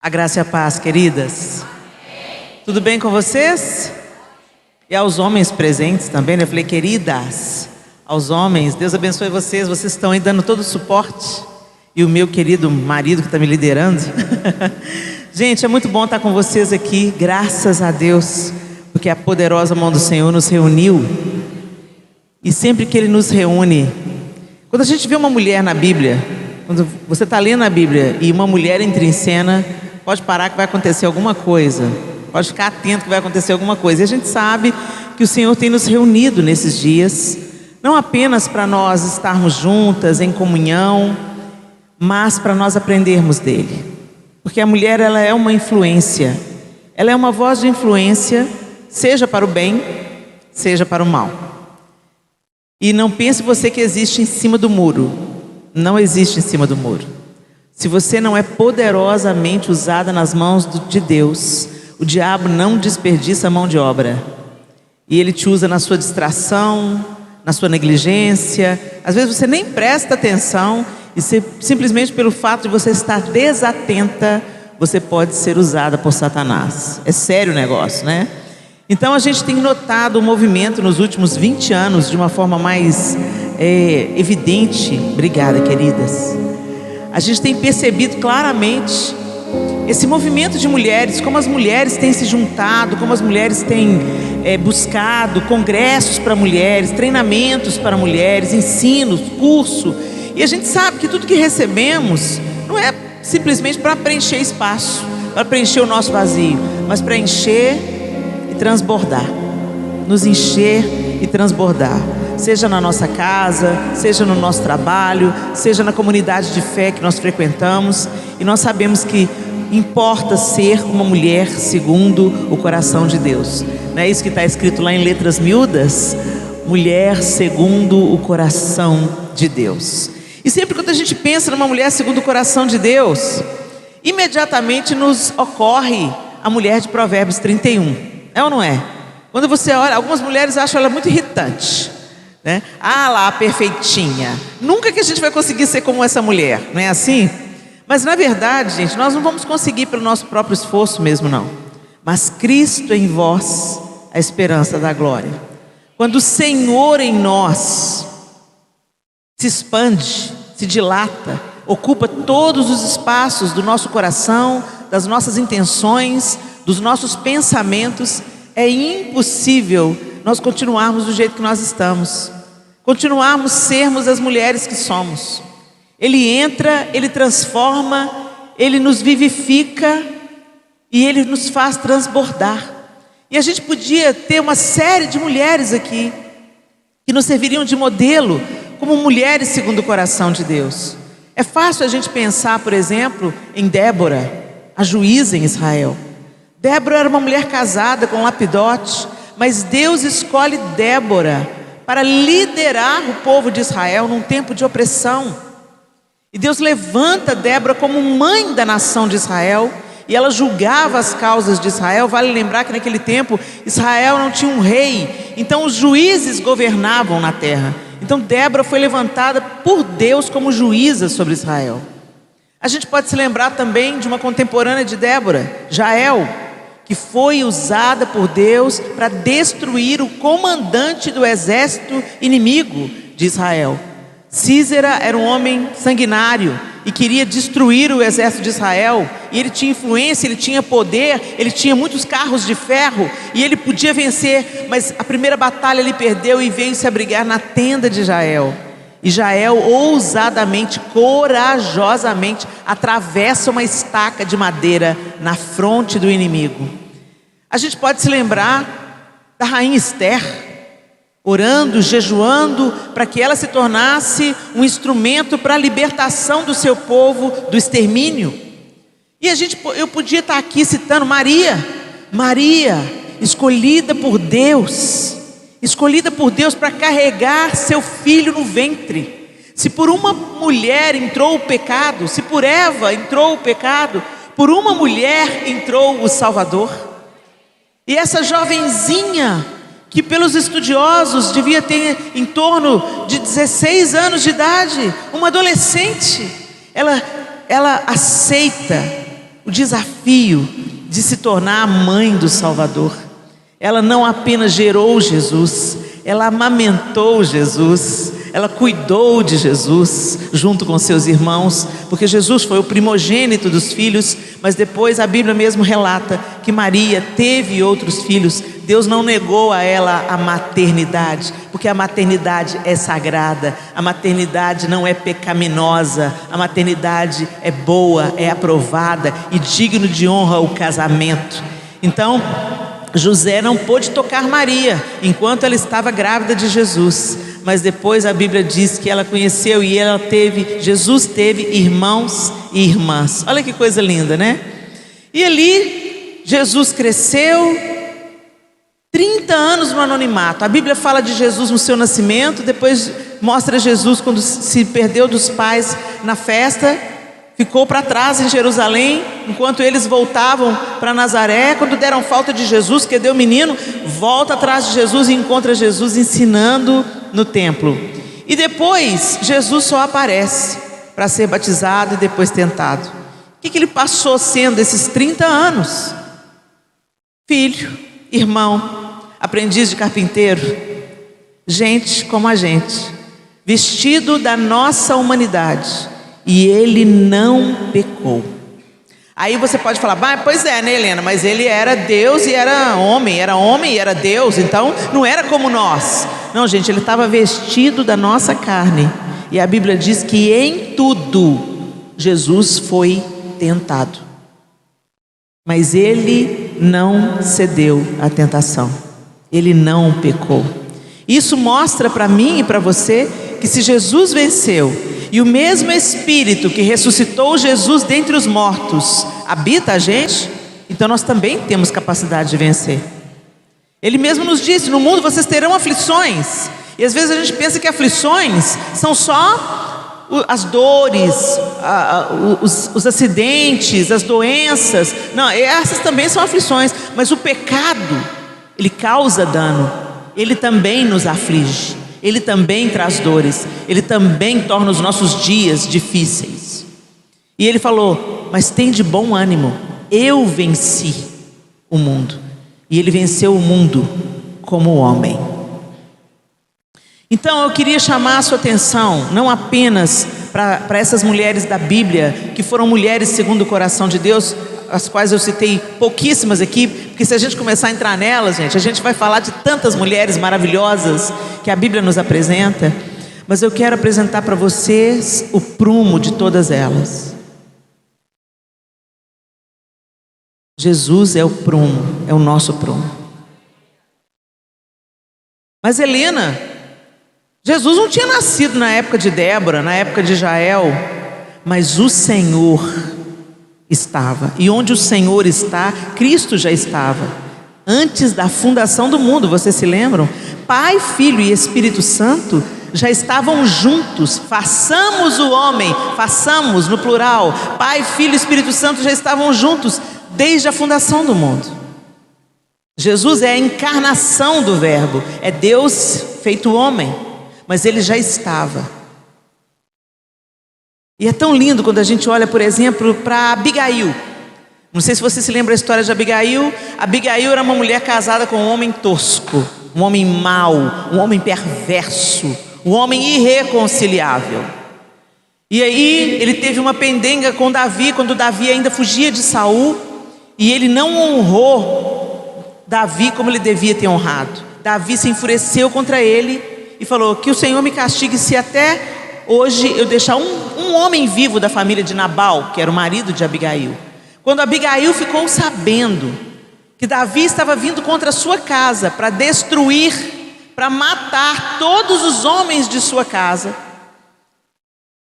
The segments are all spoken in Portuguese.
A graça e a paz, queridas. Tudo bem com vocês? E aos homens presentes também, né? Eu falei, queridas, aos homens, Deus abençoe vocês. Vocês estão aí dando todo o suporte. E o meu querido marido que está me liderando. Gente, é muito bom estar com vocês aqui, graças a Deus, porque a poderosa mão do Senhor nos reuniu. E sempre que Ele nos reúne, quando a gente vê uma mulher na Bíblia, quando você está lendo a Bíblia e uma mulher entra em cena, pode parar que vai acontecer alguma coisa. Pode ficar atento que vai acontecer alguma coisa. E a gente sabe que o Senhor tem nos reunido nesses dias, não apenas para nós estarmos juntas em comunhão, mas para nós aprendermos dele. Porque a mulher, ela é uma influência. Ela é uma voz de influência, seja para o bem, seja para o mal. E não pense você que existe em cima do muro. Não existe em cima do muro. Se você não é poderosamente usada nas mãos de Deus, o diabo não desperdiça a mão de obra. E ele te usa na sua distração, na sua negligência. Às vezes você nem presta atenção e simplesmente pelo fato de você estar desatenta, você pode ser usada por Satanás. É sério o negócio, né? Então a gente tem notado o movimento nos últimos 20 anos de uma forma mais evidente. Obrigada, queridas. A gente tem percebido claramente esse movimento de mulheres, como as mulheres têm se juntado, como as mulheres têm buscado congressos para mulheres, treinamentos para mulheres, ensinos, curso. E a gente sabe que tudo que recebemos não é simplesmente para preencher espaço, para preencher o nosso vazio, mas para encher e transbordar, nos encher e transbordar, seja na nossa casa, seja no nosso trabalho, seja na comunidade de fé que nós frequentamos. E nós sabemos que importa ser uma mulher segundo o coração de Deus. Não é isso que está escrito lá em letras miúdas? Mulher segundo o coração de Deus. E sempre quando a gente pensa numa mulher segundo o coração de Deus, imediatamente nos ocorre a mulher de Provérbios 31. É ou não é? Quando você olha, algumas mulheres acham ela muito irritante, né? Ah lá, a perfeitinha. Nunca que a gente vai conseguir ser como essa mulher, não é assim? Mas na verdade, gente, nós não vamos conseguir pelo nosso próprio esforço mesmo, não. Mas Cristo em vós, a esperança da glória. Quando o Senhor em nós se expande, se dilata, ocupa todos os espaços do nosso coração, das nossas intenções, dos nossos pensamentos, é impossível nós continuarmos do jeito que nós estamos, continuarmos sermos as mulheres que somos. Ele entra, Ele transforma, Ele nos vivifica e Ele nos faz transbordar. E a gente podia ter uma série de mulheres aqui que nos serviriam de modelo como mulheres segundo o coração de Deus. É fácil a gente pensar, por exemplo, em Débora, a juíza em Israel. Débora era uma mulher casada com Lapidote, mas Deus escolhe Débora para liderar o povo de Israel num tempo de opressão. E Deus levanta Débora como mãe da nação de Israel, e ela julgava as causas de Israel. Vale lembrar que naquele tempo Israel não tinha um rei, então os juízes governavam na terra. Então Débora foi levantada por Deus como juíza sobre Israel. A gente pode se lembrar também de uma contemporânea de Débora, Jael, que foi usada por Deus para destruir o comandante do exército inimigo de Israel. Císera era um homem sanguinário e queria destruir o exército de Israel, e ele tinha influência, ele tinha poder, ele tinha muitos carros de ferro e ele podia vencer, mas a primeira batalha ele perdeu e veio se abrigar na tenda de Jael. E Jael ousadamente, corajosamente atravessa uma estaca de madeira na fronte do inimigo. A gente pode se lembrar da rainha Esther, orando, jejuando, para que ela se tornasse um instrumento para a libertação do seu povo do extermínio. E eu podia estar aqui citando Maria, escolhida por Deus para carregar seu filho no ventre. Se por uma mulher entrou o pecado, se por Eva entrou o pecado, por uma mulher entrou o Salvador. E essa jovenzinha, que pelos estudiosos devia ter em torno de 16 anos de idade, uma adolescente, ela aceita o desafio de se tornar a mãe do Salvador. Ela não apenas gerou Jesus, ela amamentou Jesus, ela cuidou de Jesus junto com seus irmãos, porque Jesus foi o primogênito dos filhos, mas depois a Bíblia mesmo relata que Maria teve outros filhos. Deus não negou a ela a maternidade, porque a maternidade é sagrada, a maternidade não é pecaminosa, a maternidade é boa, é aprovada e digno de honra o casamento. Então, José não pôde tocar Maria enquanto ela estava grávida de Jesus, mas depois a Bíblia diz que ela conheceu e Jesus teve irmãos e irmãs. Olha que coisa linda, né? E ali Jesus cresceu 30 anos no anonimato. A Bíblia fala de Jesus no seu nascimento, depois mostra Jesus quando se perdeu dos pais na festa, ficou para trás em Jerusalém, enquanto eles voltavam para Nazaré. Quando deram falta de Jesus, que deu o menino, volta atrás de Jesus e encontra Jesus ensinando no templo. E depois Jesus só aparece para ser batizado e depois tentado. O que ele passou sendo esses 30 anos? Filho, irmão, aprendiz de carpinteiro, gente como a gente, vestido da nossa humanidade. E ele não pecou. Aí você pode falar, pois é, né, Helena? Mas ele era Deus e era homem e era Deus, então não era como nós. Não, gente, ele estava vestido da nossa carne. E a Bíblia diz que em tudo Jesus foi tentado, mas ele não cedeu à tentação, ele não pecou. Isso mostra para mim e para você que se Jesus venceu, e o mesmo Espírito que ressuscitou Jesus dentre os mortos habita a gente, então nós também temos capacidade de vencer. Ele mesmo nos disse: no mundo vocês terão aflições. E às vezes a gente pensa que aflições são só as dores, os acidentes, as doenças. Não, essas também são aflições. Mas o pecado, ele causa dano, ele também nos aflige, ele também traz dores, ele também torna os nossos dias difíceis. E ele falou: mas tem de bom ânimo, eu venci o mundo. E ele venceu o mundo como homem. Então eu queria chamar a sua atenção não apenas para essas mulheres da Bíblia, que foram mulheres segundo o coração de Deus, as quais eu citei pouquíssimas aqui, porque se a gente começar a entrar nelas, gente, a gente vai falar de tantas mulheres maravilhosas que a Bíblia nos apresenta. Mas eu quero apresentar para vocês o prumo de todas elas. Jesus é o prumo, é o nosso prumo. Mas Helena, Jesus não tinha nascido na época de Débora, na época de Jael, mas o Senhor estava, e onde o Senhor está, Cristo já estava, antes da fundação do mundo. Vocês se lembram? Pai, Filho e Espírito Santo já estavam juntos. Façamos o homem, façamos no plural, Pai, Filho e Espírito Santo já estavam juntos desde a fundação do mundo. Jesus é a encarnação do Verbo, é Deus feito homem, mas ele já estava. E é tão lindo quando a gente olha, por exemplo, para Abigail. Não sei se você se lembra a história de Abigail. Abigail era uma mulher casada com um homem tosco, um homem mau, um homem perverso, um homem irreconciliável. E aí ele teve uma pendenga com Davi, quando Davi ainda fugia de Saul, e ele não honrou Davi como ele devia ter honrado. Davi se enfureceu contra ele e falou: que o Senhor me castigue se até hoje eu deixar um homem vivo da família de Nabal, que era o marido de Abigail. Quando Abigail ficou sabendo que Davi estava vindo contra a sua casa para destruir, para matar todos os homens de sua casa,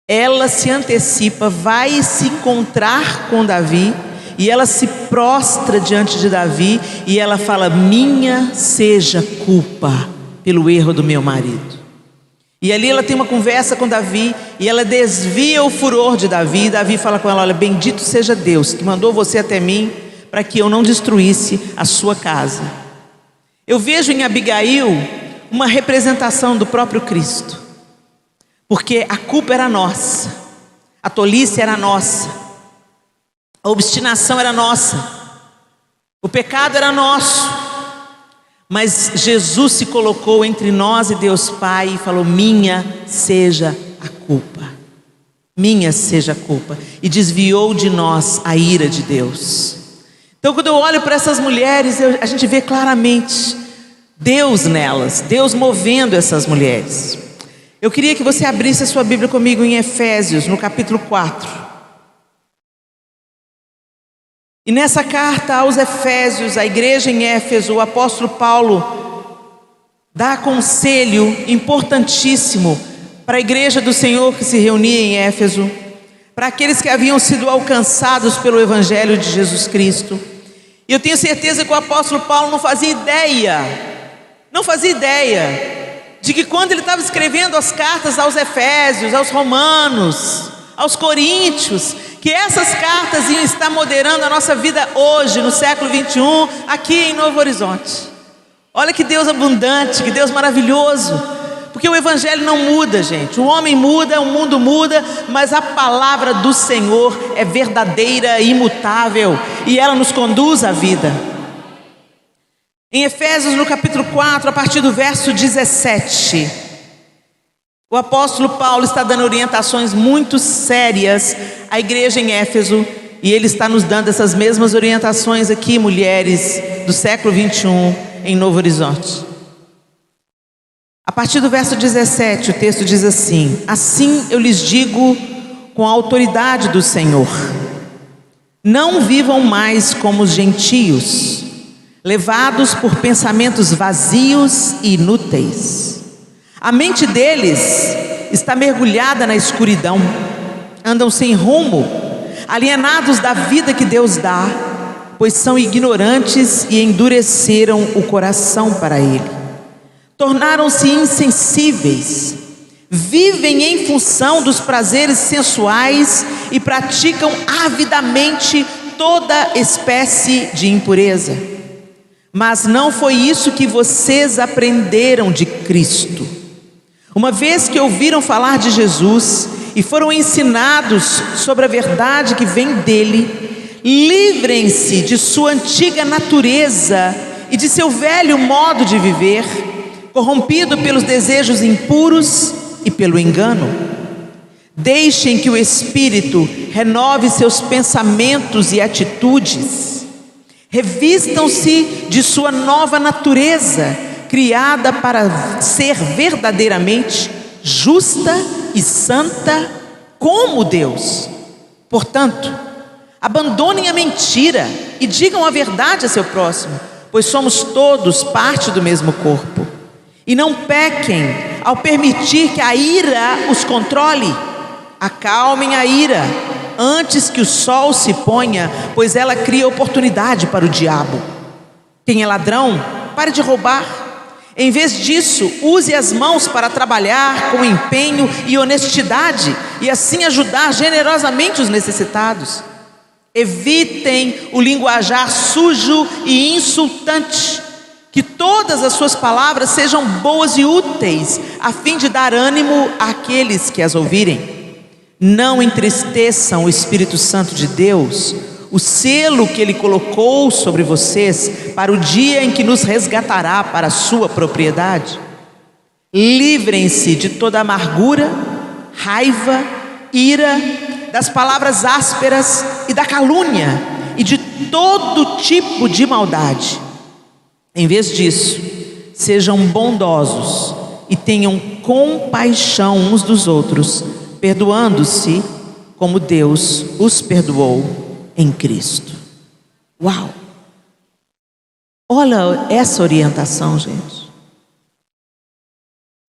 ela se antecipa, vai se encontrar com Davi, e ela se prostra diante de Davi, e ela fala: minha seja culpa pelo erro do meu marido. E ali ela tem uma conversa com Davi, e ela desvia o furor de Davi, e Davi fala com ela: olha, bendito seja Deus que mandou você até mim, para que eu não destruísse a sua casa. Eu vejo em Abigail uma representação do próprio Cristo, porque a culpa era nossa, a tolice era nossa, A obstinação era nossa, o pecado era nosso, mas Jesus se colocou entre nós e Deus Pai e falou: minha seja a culpa, minha seja a culpa, e desviou de nós a ira de Deus. Então, quando eu olho para essas mulheres, a gente vê claramente Deus nelas, Deus movendo essas mulheres. Eu queria que você abrisse a sua Bíblia comigo em Efésios, no capítulo 4. E nessa carta aos Efésios, a igreja em Éfeso, o apóstolo Paulo dá conselho importantíssimo para a igreja do Senhor que se reunia em Éfeso, para aqueles que haviam sido alcançados pelo Evangelho de Jesus Cristo. E eu tenho certeza que o apóstolo Paulo não fazia ideia de que quando ele estava escrevendo as cartas aos Efésios, aos Romanos, aos Coríntios, que essas cartas iam estar moderando a nossa vida hoje, no século 21, aqui em Novo Horizonte. Olha que Deus abundante, que Deus maravilhoso, porque o Evangelho não muda, gente. O homem muda, o mundo muda, mas a palavra do Senhor é verdadeira e imutável, e ela nos conduz à vida. Em Efésios, no capítulo 4, a partir do verso 17, o apóstolo Paulo está dando orientações muito sérias à igreja em Éfeso, e ele está nos dando essas mesmas orientações aqui, mulheres do século 21, em Novo Horizonte. A partir do verso 17, o texto diz assim: assim eu lhes digo com a autoridade do Senhor, não vivam mais como os gentios, levados por pensamentos vazios e inúteis. A mente deles está mergulhada na escuridão, andam sem rumo, alienados da vida que Deus dá, pois são ignorantes e endureceram o coração para Ele. Tornaram-se insensíveis, vivem em função dos prazeres sensuais e praticam avidamente toda espécie de impureza. Mas não foi isso que vocês aprenderam de Cristo. Uma vez que ouviram falar de Jesus e foram ensinados sobre a verdade que vem dele, livrem-se de sua antiga natureza e de seu velho modo de viver, corrompido pelos desejos impuros e pelo engano. Deixem que o Espírito renove seus pensamentos e atitudes. Revistam-se de sua nova natureza, criada para ser verdadeiramente justa e santa como Deus. Portanto, abandonem a mentira e digam a verdade a seu próximo, pois somos todos parte do mesmo corpo. E não pequem ao permitir que a ira os controle. Acalmem a ira antes que o sol se ponha, pois ela cria oportunidade para o diabo. Quem é ladrão, pare de roubar. Em vez disso, use as mãos para trabalhar com empenho e honestidade, e assim ajudar generosamente os necessitados. Evitem o linguajar sujo e insultante. Que todas as suas palavras sejam boas e úteis, a fim de dar ânimo àqueles que as ouvirem. Não entristeçam o Espírito Santo de Deus, o selo que Ele colocou sobre vocês para o dia em que nos resgatará para a sua propriedade. Livrem-se de toda amargura, raiva, ira, das palavras ásperas e da calúnia e de todo tipo de maldade. Em vez disso, sejam bondosos e tenham compaixão uns dos outros, perdoando-se como Deus os perdoou em Cristo. Uau! Olha essa orientação, gente.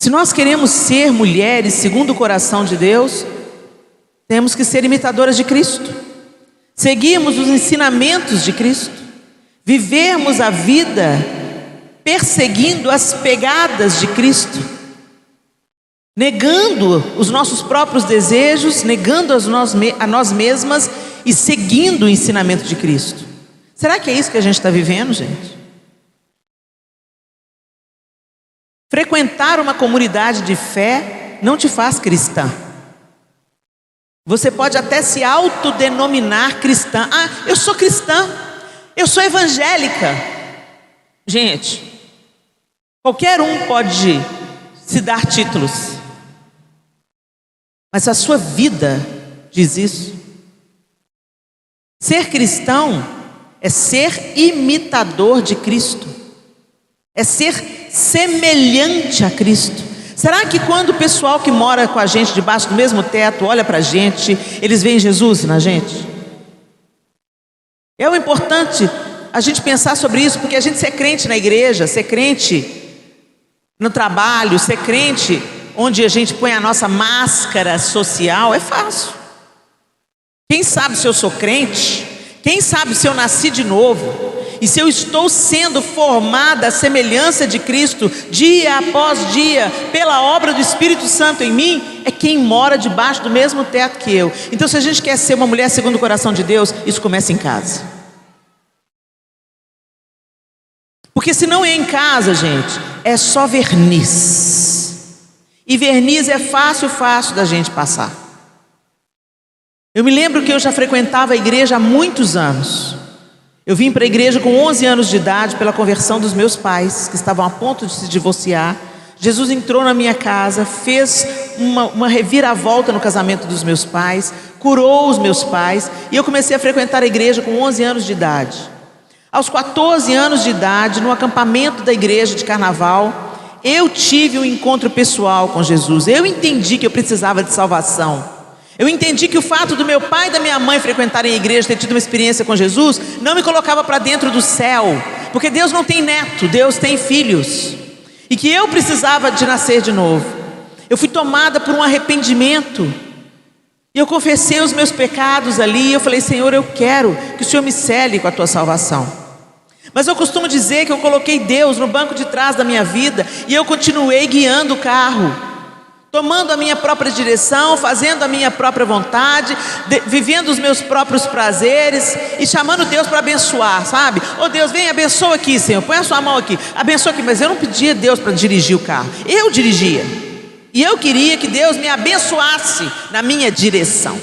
Se nós queremos ser mulheres segundo o coração de Deus, temos que ser imitadoras de Cristo, seguirmos os ensinamentos de Cristo, vivermos a vida perseguindo as pegadas de Cristo, negando os nossos próprios desejos, negando a nós mesmas e seguindo o ensinamento de Cristo. Será que é isso que a gente está vivendo, gente? Frequentar uma comunidade de fé não te faz cristã. Você pode até se autodenominar cristã. Ah, eu sou cristã, eu sou evangélica. Gente, qualquer um pode se dar títulos, mas a sua vida diz isso. Ser cristão é ser imitador de Cristo, é ser semelhante a Cristo. Será que quando o pessoal que mora com a gente debaixo do mesmo teto olha para a gente, eles veem Jesus na gente? É o importante a gente pensar sobre isso, porque a gente ser crente na igreja, ser crente no trabalho, ser crente onde a gente põe a nossa máscara social, é fácil. Quem sabe se eu sou crente? Quem sabe se eu nasci de novo? E se eu estou sendo formada à semelhança de Cristo, dia após dia, pela obra do Espírito Santo em mim, é quem mora debaixo do mesmo teto que eu. Então, se a gente quer ser uma mulher segundo o coração de Deus, isso começa em casa. Porque se não é em casa, gente, é só verniz. E verniz é fácil da gente passar. Eu me lembro que eu já frequentava a igreja há muitos anos. Eu vim para a igreja com 11 anos de idade pela conversão dos meus pais, que estavam a ponto de se divorciar. Jesus entrou na minha casa, fez uma reviravolta no casamento dos meus pais, curou os meus pais, e eu comecei a frequentar a igreja com 11 anos de idade. Aos 14 anos de idade, no acampamento da igreja de carnaval, eu tive um encontro pessoal com Jesus. Eu entendi que eu precisava de salvação. Eu entendi que o fato do meu pai e da minha mãe frequentarem a igreja, ter tido uma experiência com Jesus, não me colocava para dentro do céu, porque Deus não tem neto, Deus tem filhos, e que eu precisava de nascer de novo. Eu fui tomada por um arrependimento, e eu confessei os meus pecados ali, e eu falei: Senhor, eu quero que o Senhor me cele com a tua salvação. Mas eu costumo dizer que eu coloquei Deus no banco de trás da minha vida, e eu continuei guiando o carro, tomando a minha própria direção, fazendo a minha própria vontade, vivendo os meus próprios prazeres e chamando Deus para abençoar, sabe? Oh Deus, vem, abençoa aqui, Senhor, põe a sua mão aqui, abençoa aqui. Mas eu não pedia a Deus para dirigir o carro, eu dirigia, e eu queria que Deus me abençoasse na minha direção.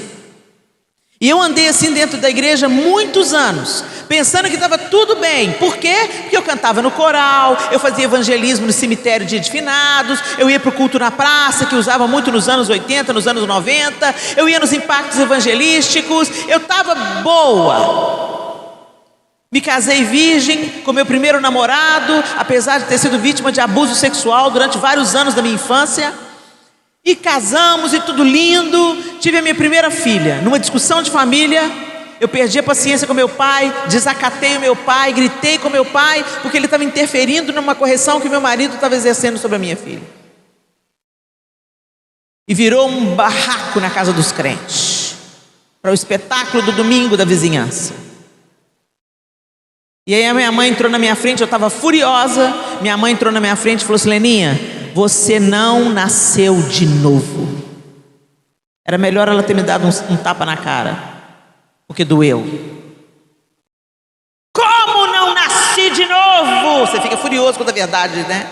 E eu andei assim dentro da igreja muitos anos, pensando que estava tudo bem. Por quê? Porque eu cantava no coral, eu fazia evangelismo no cemitério de finados, eu ia para o culto na praça, que usava muito nos anos 80, nos anos 90, eu ia nos impactos evangelísticos, eu estava boa. Me casei virgem com meu primeiro namorado, apesar de ter sido vítima de abuso sexual durante vários anos da minha infância. E casamos e tudo lindo. Tive a minha primeira filha. Numa discussão de família, eu perdi a paciência com meu pai, desacatei o meu pai, gritei com meu pai, porque ele estava interferindo numa correção que meu marido estava exercendo sobre a minha filha. E virou um barraco na casa dos crentes, para o espetáculo do domingo da vizinhança. E aí a minha mãe entrou na minha frente, eu estava furiosa. Minha mãe entrou na minha frente e falou assim: Leninha, você não nasceu de novo. Era melhor ela ter me dado um tapa na cara, porque doeu. Como não nasci de novo? Você fica furioso quando a verdade, né?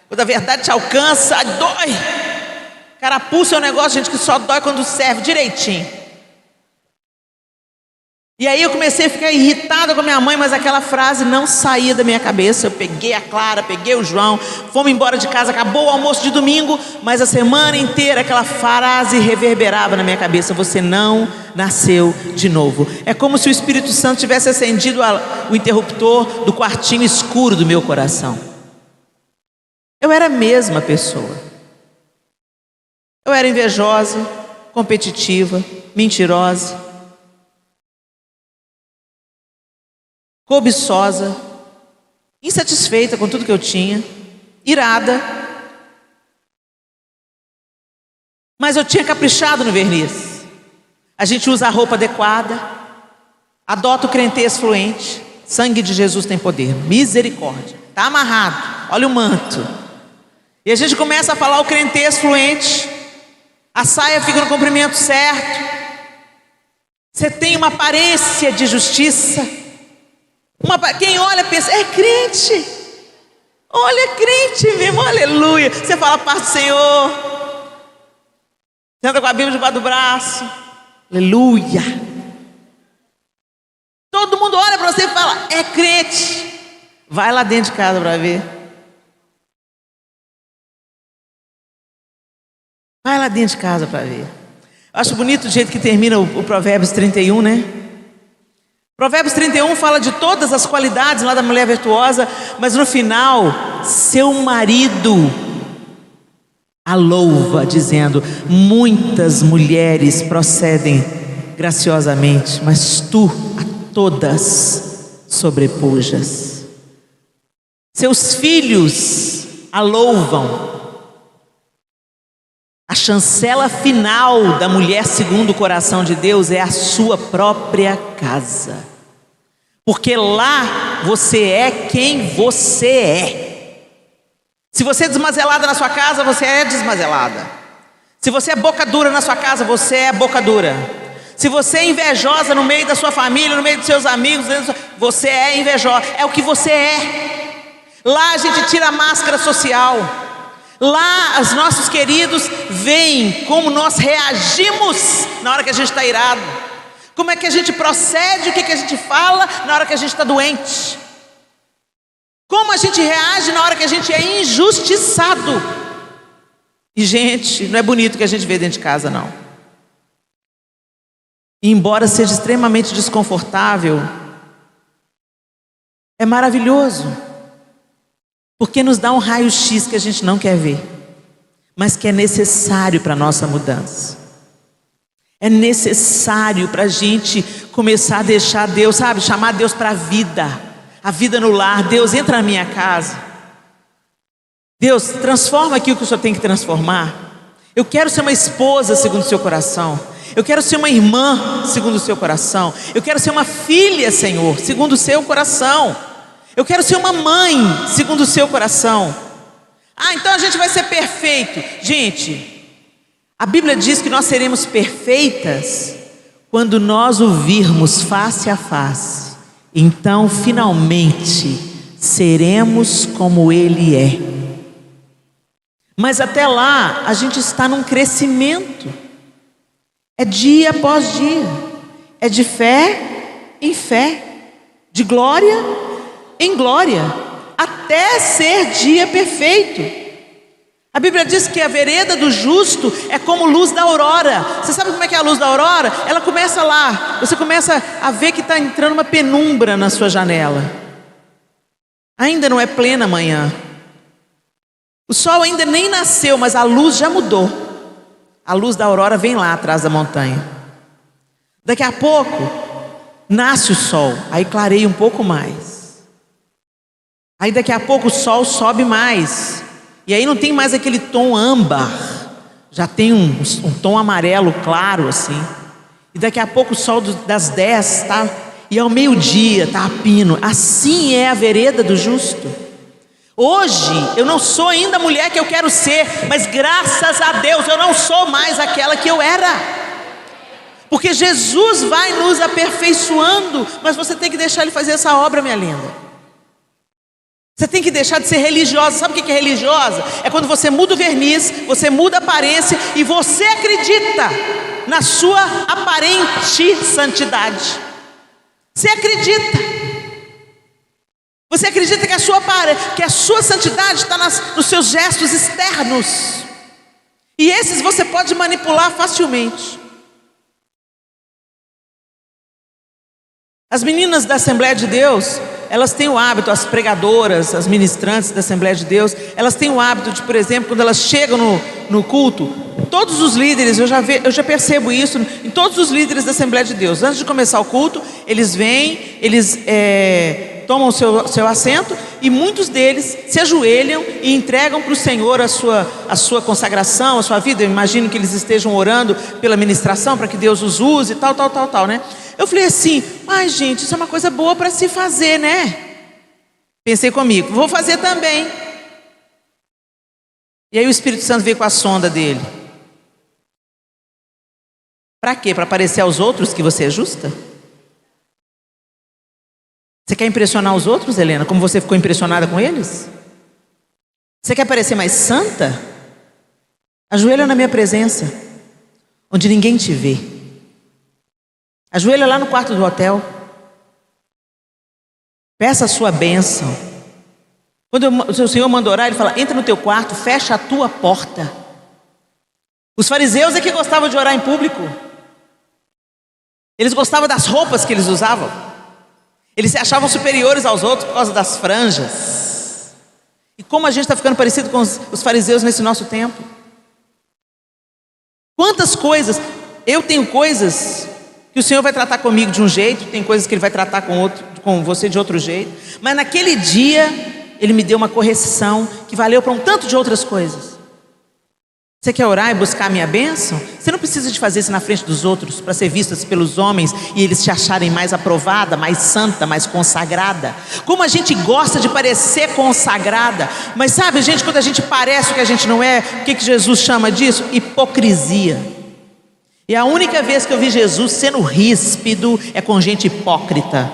Quando a verdade te alcança, dói. Carapuça é um negócio, gente, que só dói quando serve direitinho. E aí eu comecei a ficar irritada com a minha mãe, mas aquela frase não saía da minha cabeça. Eu peguei a Clara, peguei o João, fomos embora de casa, acabou o almoço de domingo, mas a semana inteira aquela frase reverberava na minha cabeça: você não nasceu de novo. É como se o Espírito Santo tivesse acendido o interruptor do quartinho escuro do meu coração. Eu era a mesma pessoa. Eu era invejosa, competitiva, mentirosa, cobiçosa, insatisfeita com tudo que eu tinha, irada. Mas eu tinha caprichado no verniz. A gente usa a roupa adequada, adota o crentez fluente. Sangue de Jesus tem poder, misericórdia, está amarrado, olha o manto. E a gente começa a falar o crentez fluente, a saia fica no comprimento certo, você tem uma aparência de justiça. Quem olha pensa: é crente, olha, crente mesmo, aleluia. Você fala: paz do Senhor, você anda com a Bíblia debaixo do braço, Aleluia. Todo mundo olha para você e fala: é crente. Vai lá dentro de casa para ver. Vai lá dentro de casa para ver. Eu acho bonito o jeito que termina o Provérbios 31, né? Provérbios 31 fala de todas as qualidades lá da mulher virtuosa, mas no final, seu marido a louva, dizendo: muitas mulheres procedem graciosamente, mas tu a todas sobrepujas. Seus filhos a louvam. A chancela final da mulher segundo o coração de Deus é a sua própria casa, porque lá você é quem você é. Se você é desmazelada na sua casa, você é desmazelada. Se você é boca dura na sua casa, você é boca dura. Se você é invejosa no meio da sua família, no meio dos seus amigos, você é invejosa, é o que você é. Lá a gente tira a máscara social. Lá os nossos queridos veem como nós reagimos na hora que a gente está irado, como é que a gente procede, o que a gente fala na hora que a gente está doente, como a gente reage na hora que a gente é injustiçado. E gente, não é bonito o que a gente vê dentro de casa, não. E embora seja extremamente desconfortável, é maravilhoso, porque nos dá um raio-x que a gente não quer ver, mas que é necessário para a nossa mudança. É necessário para a gente começar a deixar Deus, sabe, chamar Deus para a vida no lar. Deus, entra na minha casa. Deus, transforma aqui o que o Senhor tem que transformar. Eu quero ser uma esposa segundo o seu coração. Eu quero ser uma irmã segundo o seu coração. Eu quero ser uma filha, Senhor, segundo o seu coração. Eu quero ser uma mãe segundo o seu coração. Então a gente vai ser perfeito. Gente, a Bíblia diz que nós seremos perfeitas quando nós o virmos face a face. Então finalmente seremos como Ele é. Mas até lá a gente está num crescimento. É dia após dia. É de fé em fé, de glória em glória, até ser dia perfeito. A Bíblia diz que a vereda do justo é como luz da aurora. Você sabe como é que é a luz da aurora? Ela começa lá, você começa a ver que está entrando uma penumbra na sua janela. Ainda não é plena manhã, o sol ainda nem nasceu, mas a luz já mudou. A luz da aurora vem lá atrás da montanha. Daqui a pouco nasce o sol, aí clareia um pouco mais. Aí daqui a pouco o sol sobe mais, e aí não tem mais aquele tom âmbar, já tem um tom amarelo claro assim. E daqui a pouco o sol das 10 tá, e ao meio-dia está a pino. Assim é a vereda do justo. Hoje eu não sou ainda a mulher que eu quero ser, mas graças a Deus eu não sou mais aquela que eu era, porque Jesus vai nos aperfeiçoando. Mas você tem que deixar Ele fazer essa obra, minha linda. Você tem que deixar de ser religiosa. Sabe o que é religiosa? É quando você muda o verniz, você muda a aparência e você acredita na sua aparente santidade. Você acredita. Você acredita que a sua santidade está nos seus gestos externos. E esses você pode manipular facilmente. As meninas da Assembleia de Deus, elas têm o hábito, as pregadoras, as ministrantes da Assembleia de Deus, elas têm o hábito de, por exemplo, quando elas chegam no culto, todos os líderes, eu já percebo isso em todos os líderes da Assembleia de Deus. Antes de começar o culto, eles vêm, eles tomam o seu assento, e muitos deles se ajoelham e entregam para o Senhor a sua consagração, a sua vida. Eu imagino que eles estejam orando pela ministração, para que Deus os use, tal, né? Eu falei assim: gente, isso é uma coisa boa para se fazer, né? Pensei comigo, vou fazer também. E aí o Espírito Santo veio com a sonda dele. Para quê? Para parecer aos outros que você é justa? Você quer impressionar os outros, Helena, como você ficou impressionada com eles? Você quer parecer mais santa? Ajoelha na minha presença, onde ninguém te vê. Ajoelha lá no quarto do hotel. Peça a sua bênção. Quando o Senhor manda orar, Ele fala: entra no teu quarto, fecha a tua porta. Os fariseus é que gostavam de orar em público. Eles gostavam das roupas que eles usavam. Eles se achavam superiores aos outros por causa das franjas. E como a gente está ficando parecido com os fariseus nesse nosso tempo. Quantas coisas, eu tenho coisas que o Senhor vai tratar comigo de um jeito, tem coisas que Ele vai tratar com você de outro jeito, mas naquele dia Ele me deu uma correção que valeu para um tanto de outras coisas. Você quer orar e buscar a minha bênção? Você não precisa de fazer isso na frente dos outros para ser vista pelos homens e eles te acharem mais aprovada, mais santa, mais consagrada. Como a gente gosta de parecer consagrada, mas sabe, gente, quando a gente parece o que a gente não é, o que Jesus chama disso? Hipocrisia. E a única vez que eu vi Jesus sendo ríspido é com gente hipócrita.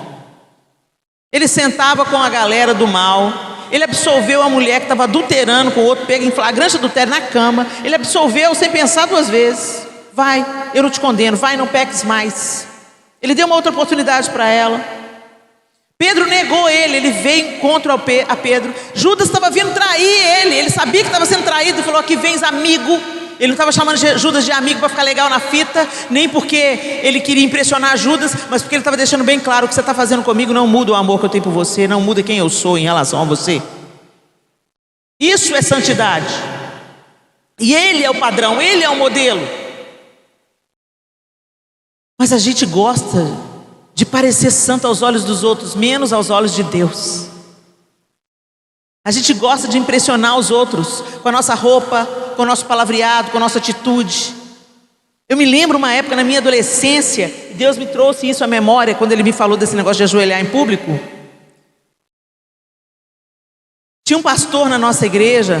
Ele sentava com a galera do mal. Ele absolveu a mulher que estava adulterando com o outro, pega em flagrante adultério na cama. Ele absolveu sem pensar duas vezes. Vai, eu não te condeno, vai, não peques mais. Ele deu uma outra oportunidade para ela. Pedro negou ele veio contra a Pedro. Judas estava vindo trair ele sabia que estava sendo traído e falou: aqui vens amigo. Ele não estava chamando Judas de amigo para ficar legal na fita, nem porque ele queria impressionar Judas, mas porque ele estava deixando bem claro: o que você está fazendo comigo não muda o amor que eu tenho por você, não muda quem eu sou em relação a você. Isso é santidade. E Ele é o padrão, Ele é o modelo. Mas a gente gosta de parecer santo aos olhos dos outros, menos aos olhos de Deus. A gente gosta de impressionar os outros com a nossa roupa, com o nosso palavreado, com a nossa atitude. Eu me lembro uma época na minha adolescência, Deus me trouxe isso à memória quando Ele me falou desse negócio de ajoelhar em público. Tinha um pastor na nossa igreja,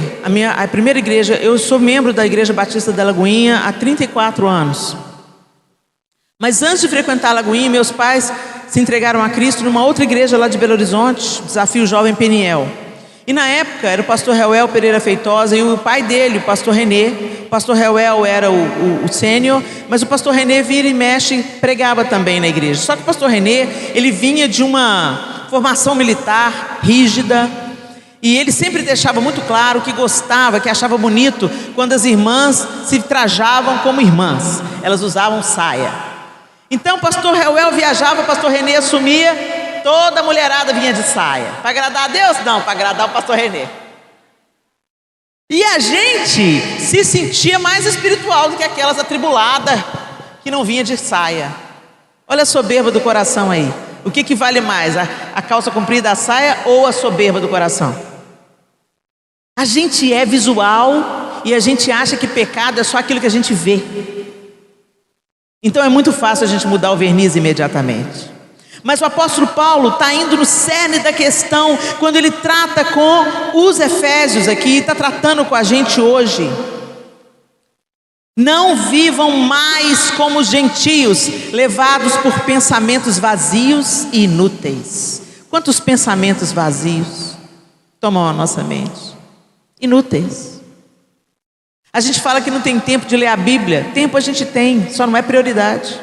a primeira igreja. Eu sou membro da Igreja Batista da Lagoinha há 34 anos. Mas antes de frequentar a Lagoinha, meus pais se entregaram a Cristo numa outra igreja lá de Belo Horizonte, Desafio Jovem Peniel. E na época era o pastor Reuel Pereira Feitosa e o pai dele, o pastor Renê. O pastor Reuel era o sênior, mas o pastor Renê vira e mexe, pregava também na igreja. Só que o pastor Renê, ele vinha de uma formação militar rígida, e ele sempre deixava muito claro que gostava, que achava bonito quando as irmãs se trajavam como irmãs. Elas usavam saia. Então o pastor Reuel viajava, o pastor Renê assumia. Toda a mulherada vinha de saia. Para agradar a Deus? Não, para agradar o pastor Renê. E a gente se sentia mais espiritual do que aquelas atribuladas que não vinha de saia. Olha a soberba do coração aí. O que vale mais? A calça comprida da saia ou a soberba do coração? A gente é visual e a gente acha que pecado é só aquilo que a gente vê. Então é muito fácil a gente mudar o verniz imediatamente. Mas o apóstolo Paulo está indo no cerne da questão quando ele trata com os Efésios aqui, está tratando com a gente hoje. Não vivam mais como os gentios, levados por pensamentos vazios e inúteis. Quantos pensamentos vazios tomam a nossa mente? Inúteis. A gente fala que não tem tempo de ler a Bíblia. Tempo a gente tem, só não é prioridade.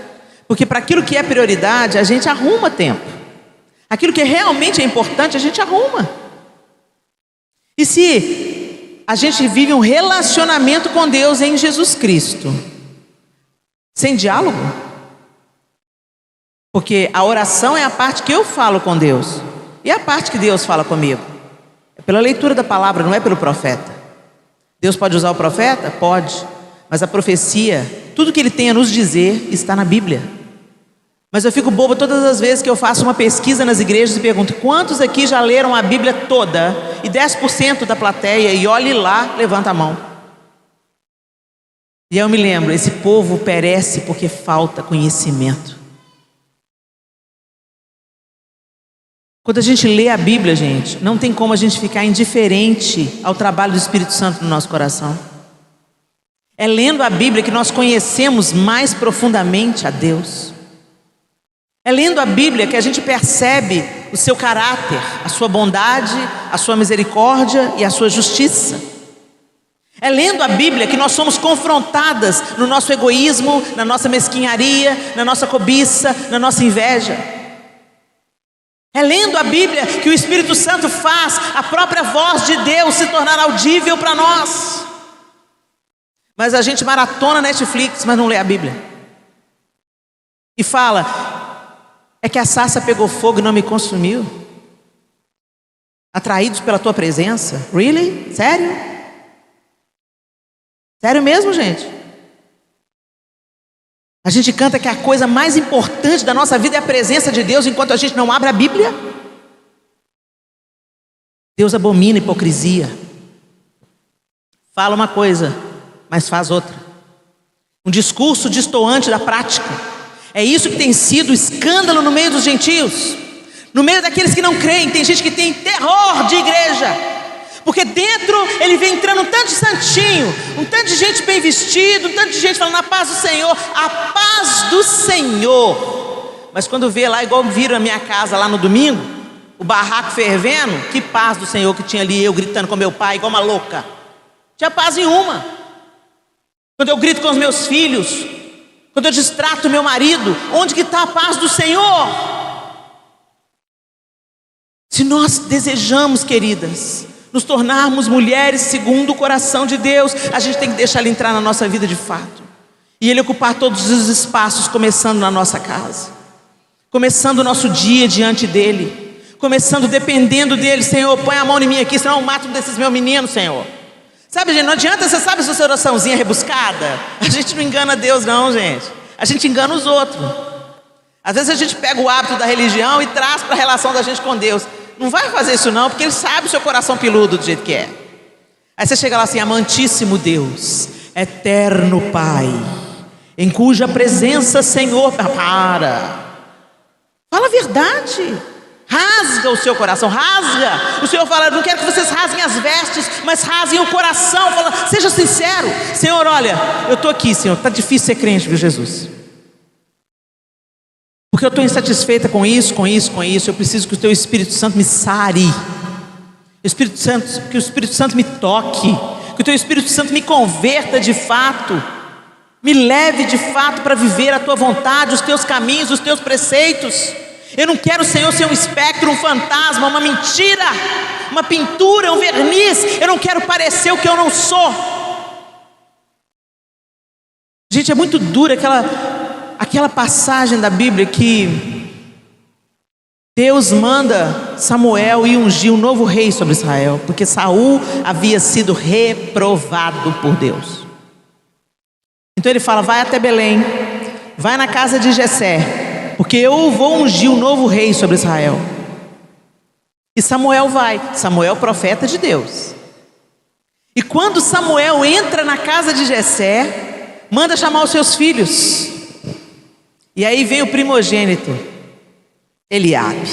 Porque para aquilo que é prioridade, a gente arruma tempo. Aquilo que realmente é importante, a gente arruma. E se a gente vive um relacionamento com Deus em Jesus Cristo, sem diálogo? Porque a oração é a parte que eu falo com Deus, e a parte que Deus fala comigo. É pela leitura da palavra, não é pelo profeta. Deus pode usar o profeta? Pode. Mas a profecia, tudo que Ele tem a nos dizer, está na Bíblia. Mas eu fico boba todas as vezes que eu faço uma pesquisa nas igrejas e pergunto: quantos aqui já leram a Bíblia toda? E 10% da plateia, e olhe lá, levanta a mão. E eu me lembro, esse povo perece porque falta conhecimento. Quando a gente lê a Bíblia, gente, não tem como a gente ficar indiferente ao trabalho do Espírito Santo no nosso coração. É lendo a Bíblia que nós conhecemos mais profundamente a Deus. É lendo a Bíblia que a gente percebe o seu caráter, a sua bondade, a sua misericórdia e a sua justiça. É lendo a Bíblia que nós somos confrontadas no nosso egoísmo, na nossa mesquinharia, na nossa cobiça, na nossa inveja. É lendo a Bíblia que o Espírito Santo faz a própria voz de Deus se tornar audível para nós. Mas a gente maratona Netflix, mas não lê a Bíblia. E fala, é que a sarça pegou fogo e não me consumiu. Atraídos pela tua presença? Really? Sério? Sério mesmo, gente? A gente canta que a coisa mais importante da nossa vida é a presença de Deus, enquanto a gente não abre a Bíblia. Deus abomina hipocrisia. Fala uma coisa, mas faz outra. Um discurso destoante da prática. É isso que tem sido escândalo no meio dos gentios, no meio daqueles que não creem. Tem gente que tem terror de igreja, porque dentro ele vem entrando um tanto de santinho, um tanto de gente bem vestido, um tanto de gente falando a paz do Senhor, a paz do Senhor. Mas quando vê lá, igual viram a minha casa lá no domingo, o barraco fervendo, que paz do Senhor que tinha ali, eu gritando com meu pai igual uma louca. Tinha paz nenhuma. Quando eu grito com os meus filhos, quando eu distrato meu marido, onde que está a paz do Senhor? Se nós desejamos, queridas, nos tornarmos mulheres segundo o coração de Deus, a gente tem que deixar Ele entrar na nossa vida de fato, e Ele ocupar todos os espaços, começando na nossa casa, começando o nosso dia diante dEle, começando dependendo dEle. Senhor, põe a mão em mim aqui, senão eu mato um desses meus meninos, Senhor. Sabe, gente, não adianta, você sabe essa oraçãozinha rebuscada? A gente não engana Deus não, gente. A gente engana os outros. Às vezes a gente pega o hábito da religião e traz para a relação da gente com Deus. Não vai fazer isso não, porque Ele sabe o seu coração peludo do jeito que é. Aí você chega lá assim, amantíssimo Deus, eterno Pai, em cuja presença, Senhor, fala a verdade, rasga o seu coração, rasga. O Senhor fala, eu não quero que vocês rasguem as vestes, mas rasguem o coração. Fala, seja sincero. Senhor, olha, eu estou aqui, Senhor, está difícil ser crente, viu, Jesus? Porque eu estou insatisfeita com isso. Eu preciso que o Teu Espírito Santo me sare. Que o Espírito Santo me toque. Que o Teu Espírito Santo me converta de fato. Me leve de fato para viver a Tua vontade, os Teus caminhos, os Teus preceitos. Eu não quero, Senhor, ser um espectro, um fantasma, uma mentira, uma pintura, um verniz. Eu não quero parecer o que eu não sou. Gente, é muito dura aquela passagem da Bíblia que Deus manda Samuel ir ungir um novo rei sobre Israel, porque Saul havia sido reprovado por Deus. Então ele fala, vai até Belém, vai na casa de Jessé, porque eu vou ungir um novo rei sobre Israel. E Samuel vai, Samuel profeta de Deus. E quando Samuel entra na casa de Jessé, manda chamar os seus filhos. E aí vem o primogênito, Eliabe.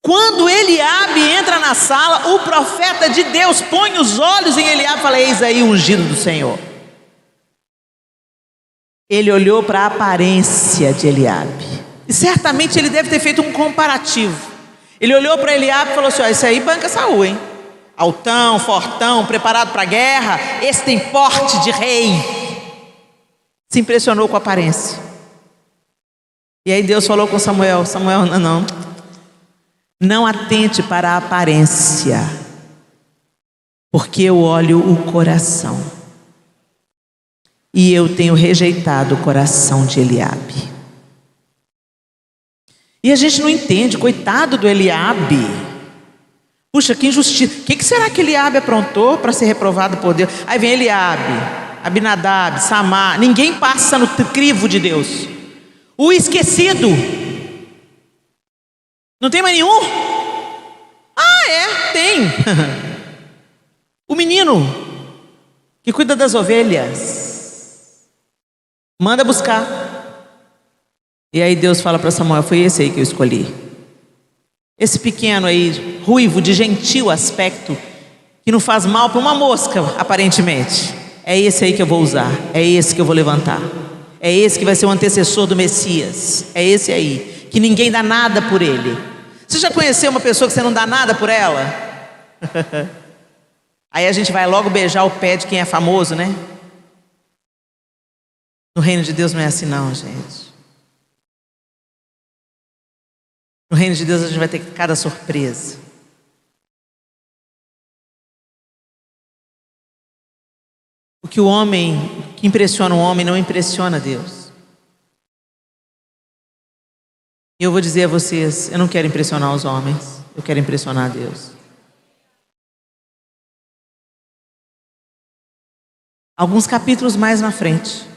Quando Eliabe entra na sala, o profeta de Deus põe os olhos em Eliabe e fala, eis aí o ungido do Senhor. Ele olhou para a aparência de Eliabe, e certamente ele deve ter feito um comparativo. Ele olhou para Eliabe e falou assim, ó, esse aí banca Saul, hein? Altão, fortão, preparado para a guerra, esse tem porte de rei. Se impressionou com a aparência. E aí Deus falou com Samuel, Samuel, não atente para a aparência, porque eu olho o coração, e eu tenho rejeitado o coração de Eliabe. E a gente não entende, coitado do Eliabe. Puxa, que injustiça. O que será que Eliabe aprontou para ser reprovado por Deus? Aí vem Eliabe, Abinadab, Samar, ninguém passa no crivo de Deus. O esquecido, não tem mais nenhum? Tem. O menino que cuida das ovelhas, manda buscar. E aí Deus fala para Samuel, foi esse aí que eu escolhi. Esse pequeno aí, ruivo, de gentil aspecto, que não faz mal para uma mosca, aparentemente. É esse aí que eu vou usar, é esse que eu vou levantar. É esse que vai ser o antecessor do Messias. É esse aí, que ninguém dá nada por ele. Você já conheceu uma pessoa que você não dá nada por ela? Aí a gente vai logo beijar o pé de quem é famoso, né? No reino de Deus não é assim não, gente. No reino de Deus a gente vai ter cada surpresa. O que impressiona o homem não impressiona Deus. E eu vou dizer a vocês, eu não quero impressionar os homens, eu quero impressionar Deus. Alguns capítulos mais na frente,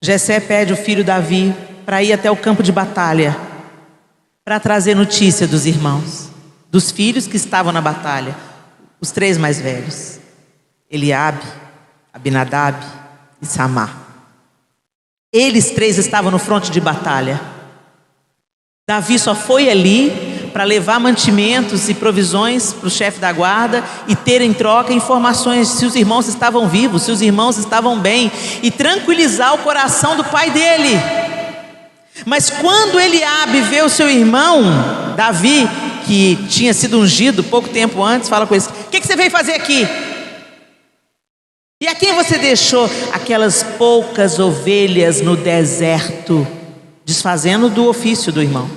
Jessé pede o filho Davi para ir até o campo de batalha, para trazer notícia dos irmãos, dos filhos que estavam na batalha, os 3 mais velhos, Eliabe, Abinadab e Samar. Eles 3 estavam no fronte de batalha. Davi só foi ali para levar mantimentos e provisões para o chefe da guarda e ter em troca informações se os irmãos estavam vivos, se os irmãos estavam bem, e tranquilizar o coração do pai dele. Mas quando Eliabe vê o seu irmão Davi, que tinha sido ungido pouco tempo antes, fala com ele: o que você veio fazer aqui? E a quem você deixou aquelas poucas ovelhas no deserto, desfazendo do ofício do irmão?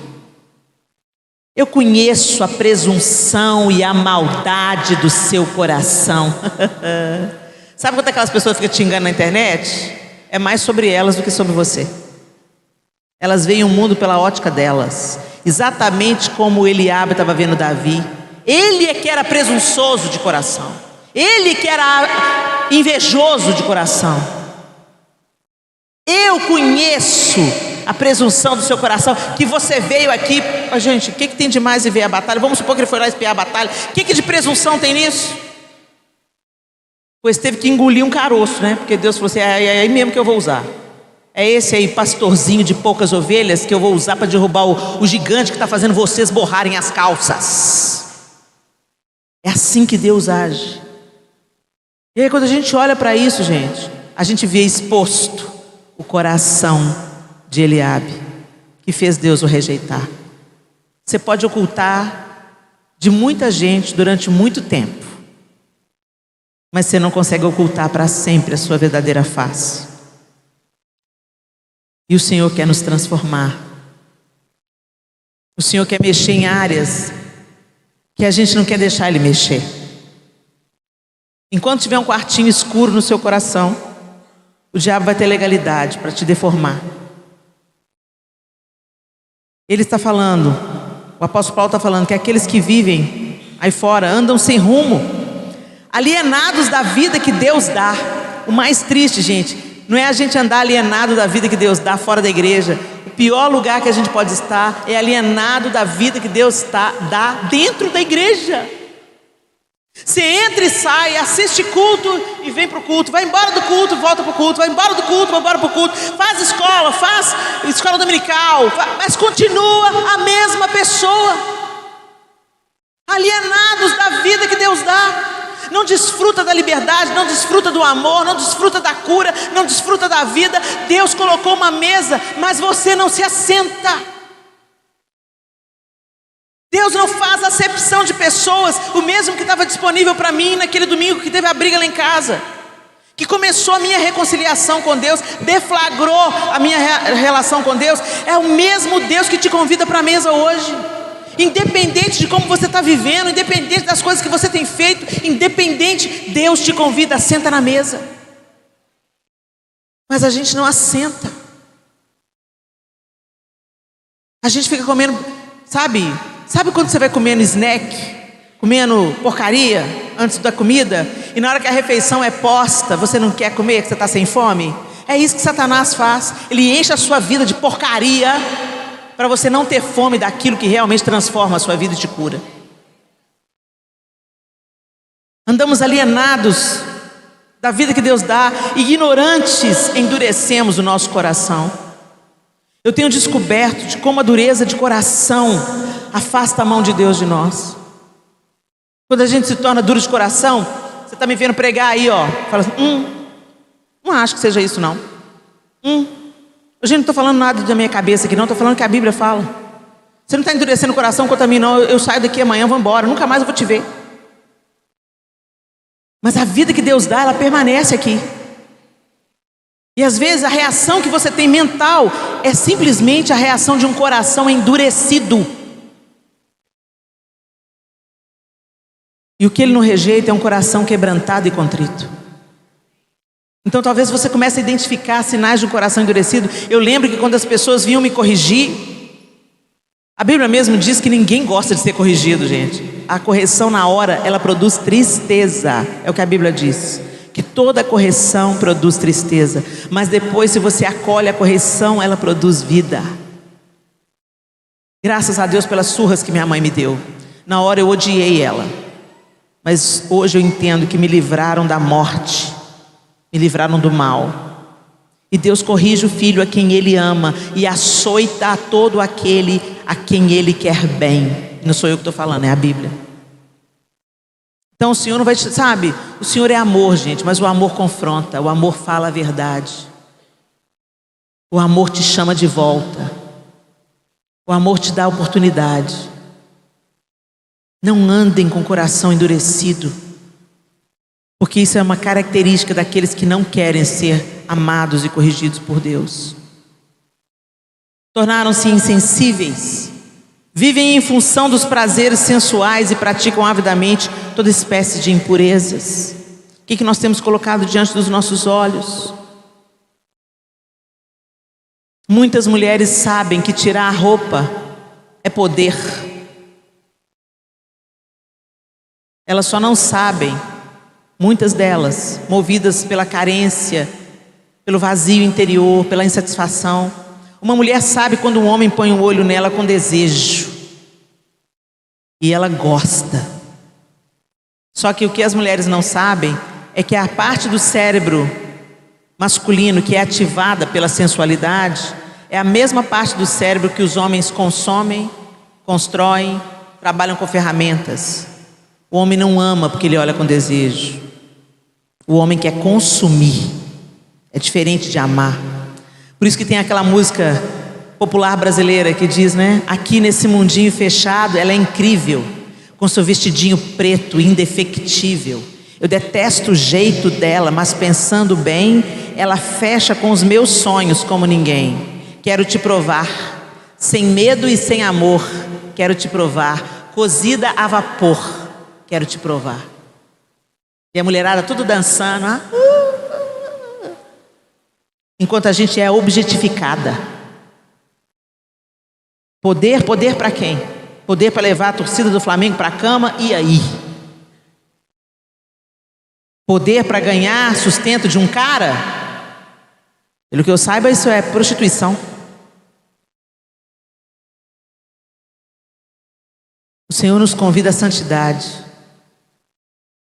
Eu conheço a presunção e a maldade do seu coração. Sabe quando aquelas pessoas ficam te enganando na internet? É mais sobre elas do que sobre você. Elas veem o mundo pela ótica delas, exatamente como Eliabe estava vendo Davi. Ele é que era presunçoso de coração, ele que era invejoso de coração. Eu conheço a presunção do seu coração, que você veio aqui. Gente, o que tem de mais em ver a batalha? Vamos supor que ele foi lá espiar a batalha. O que de presunção tem nisso? Pois teve que engolir um caroço, né? Porque Deus falou assim: é aí mesmo que eu vou usar. É esse aí, pastorzinho de poucas ovelhas, que eu vou usar para derrubar o gigante que está fazendo vocês borrarem as calças. É assim que Deus age. E aí quando a gente olha para isso, gente, a gente vê exposto o coração de Eliabe, que fez Deus o rejeitar. Você pode ocultar de muita gente durante muito tempo, mas você não consegue ocultar para sempre a sua verdadeira face. E o Senhor quer nos transformar. O Senhor quer mexer em áreas que a gente não quer deixar Ele mexer. Enquanto tiver um quartinho escuro no seu coração, o diabo vai ter legalidade para te deformar. Ele está falando, o apóstolo Paulo está falando, que aqueles que vivem aí fora andam sem rumo, alienados da vida que Deus dá. O mais triste, gente, não é a gente andar alienado da vida que Deus dá fora da igreja. O pior lugar que a gente pode estar é alienado da vida que Deus dá dentro da igreja. Você entra e sai, assiste culto e vem para o culto, vai embora do culto, volta para o culto, vai embora do culto, vai embora para o culto, faz escola dominical, mas continua a mesma pessoa, alienados da vida que Deus dá. Não desfruta da liberdade, não desfruta do amor, não desfruta da cura, não desfruta da vida. Deus colocou uma mesa, mas você não se assenta. Deus não faz acepção de pessoas. O mesmo que estava disponível para mim naquele domingo que teve a briga lá em casa, que começou a minha reconciliação com Deus, deflagrou a minha relação com Deus, é o mesmo Deus que te convida para a mesa hoje. Independente de como você está vivendo, independente das coisas que você tem feito, independente, Deus te convida, senta na mesa. Mas a gente não assenta. A gente fica comendo, sabe quando você vai comendo snack, comendo porcaria antes da comida, e na hora que a refeição é posta, você não quer comer, que você está sem fome? É isso que Satanás faz. Ele enche a sua vida de porcaria, para você não ter fome daquilo que realmente transforma a sua vida e te cura. Andamos alienados da vida que Deus dá, ignorantes, endurecemos o nosso coração. Eu tenho descoberto de como a dureza de coração afasta a mão de Deus de nós. Quando a gente se torna duro de coração, você está me vendo pregar aí, ó, fala assim, não acho que seja isso não. Hoje não estou falando nada da minha cabeça aqui não, estou falando que a Bíblia fala. Você não está endurecendo o coração contra mim não, eu saio daqui amanhã, vou embora, nunca mais eu vou te ver. Mas a vida que Deus dá, ela permanece aqui. E às vezes a reação que você tem mental é simplesmente a reação de um coração endurecido. E o que Ele não rejeita é um coração quebrantado e contrito. Então talvez você comece a identificar sinais de um coração endurecido. Eu lembro que quando as pessoas vinham me corrigir, a Bíblia mesmo diz que ninguém gosta de ser corrigido, gente. A correção na hora, ela produz tristeza. É o que a Bíblia diz. Que toda correção produz tristeza. Mas depois, se você acolhe a correção, ela produz vida. Graças a Deus pelas surras que minha mãe me deu. Na hora eu odiei ela. Mas hoje eu entendo que me livraram da morte. Me livraram do mal. E Deus corrige o filho a quem Ele ama e açoita a todo aquele a quem Ele quer bem. Não sou eu que estou falando, é a Bíblia. Então o Senhor não vai te... Sabe, o Senhor é amor, gente, mas o amor confronta, o amor fala a verdade. O amor te chama de volta. O amor te dá oportunidade. Não andem com o coração endurecido, porque isso é uma característica daqueles que não querem ser amados e corrigidos por Deus. Tornaram-se insensíveis, vivem em função dos prazeres sensuais e praticam avidamente toda espécie de impurezas. O que nós temos colocado diante dos nossos olhos? Muitas mulheres sabem que tirar a roupa é poder. Elas só não sabem, muitas delas, movidas pela carência, pelo vazio interior, pela insatisfação. Uma mulher sabe quando um homem põe um olho nela com desejo. E ela gosta. Só que o que as mulheres não sabem é que a parte do cérebro masculino que é ativada pela sensualidade é a mesma parte do cérebro que os homens consomem, constroem, trabalham com ferramentas. O homem não ama porque ele olha com desejo. O homem quer consumir. É diferente de amar. Por isso que tem aquela música popular brasileira que diz, né? Aqui nesse mundinho fechado, ela é incrível, com seu vestidinho preto, indefectível. Eu detesto o jeito dela, mas pensando bem, ela fecha com os meus sonhos como ninguém. Quero te provar, sem medo e sem amor. Quero te provar, cozida a vapor. Quero te provar. E a mulherada tudo dançando, enquanto a gente é objetificada. Poder para quem? Poder para levar a torcida do Flamengo para a cama, e aí? Poder para ganhar sustento de um cara? Pelo que eu saiba, isso é prostituição. O Senhor nos convida à santidade.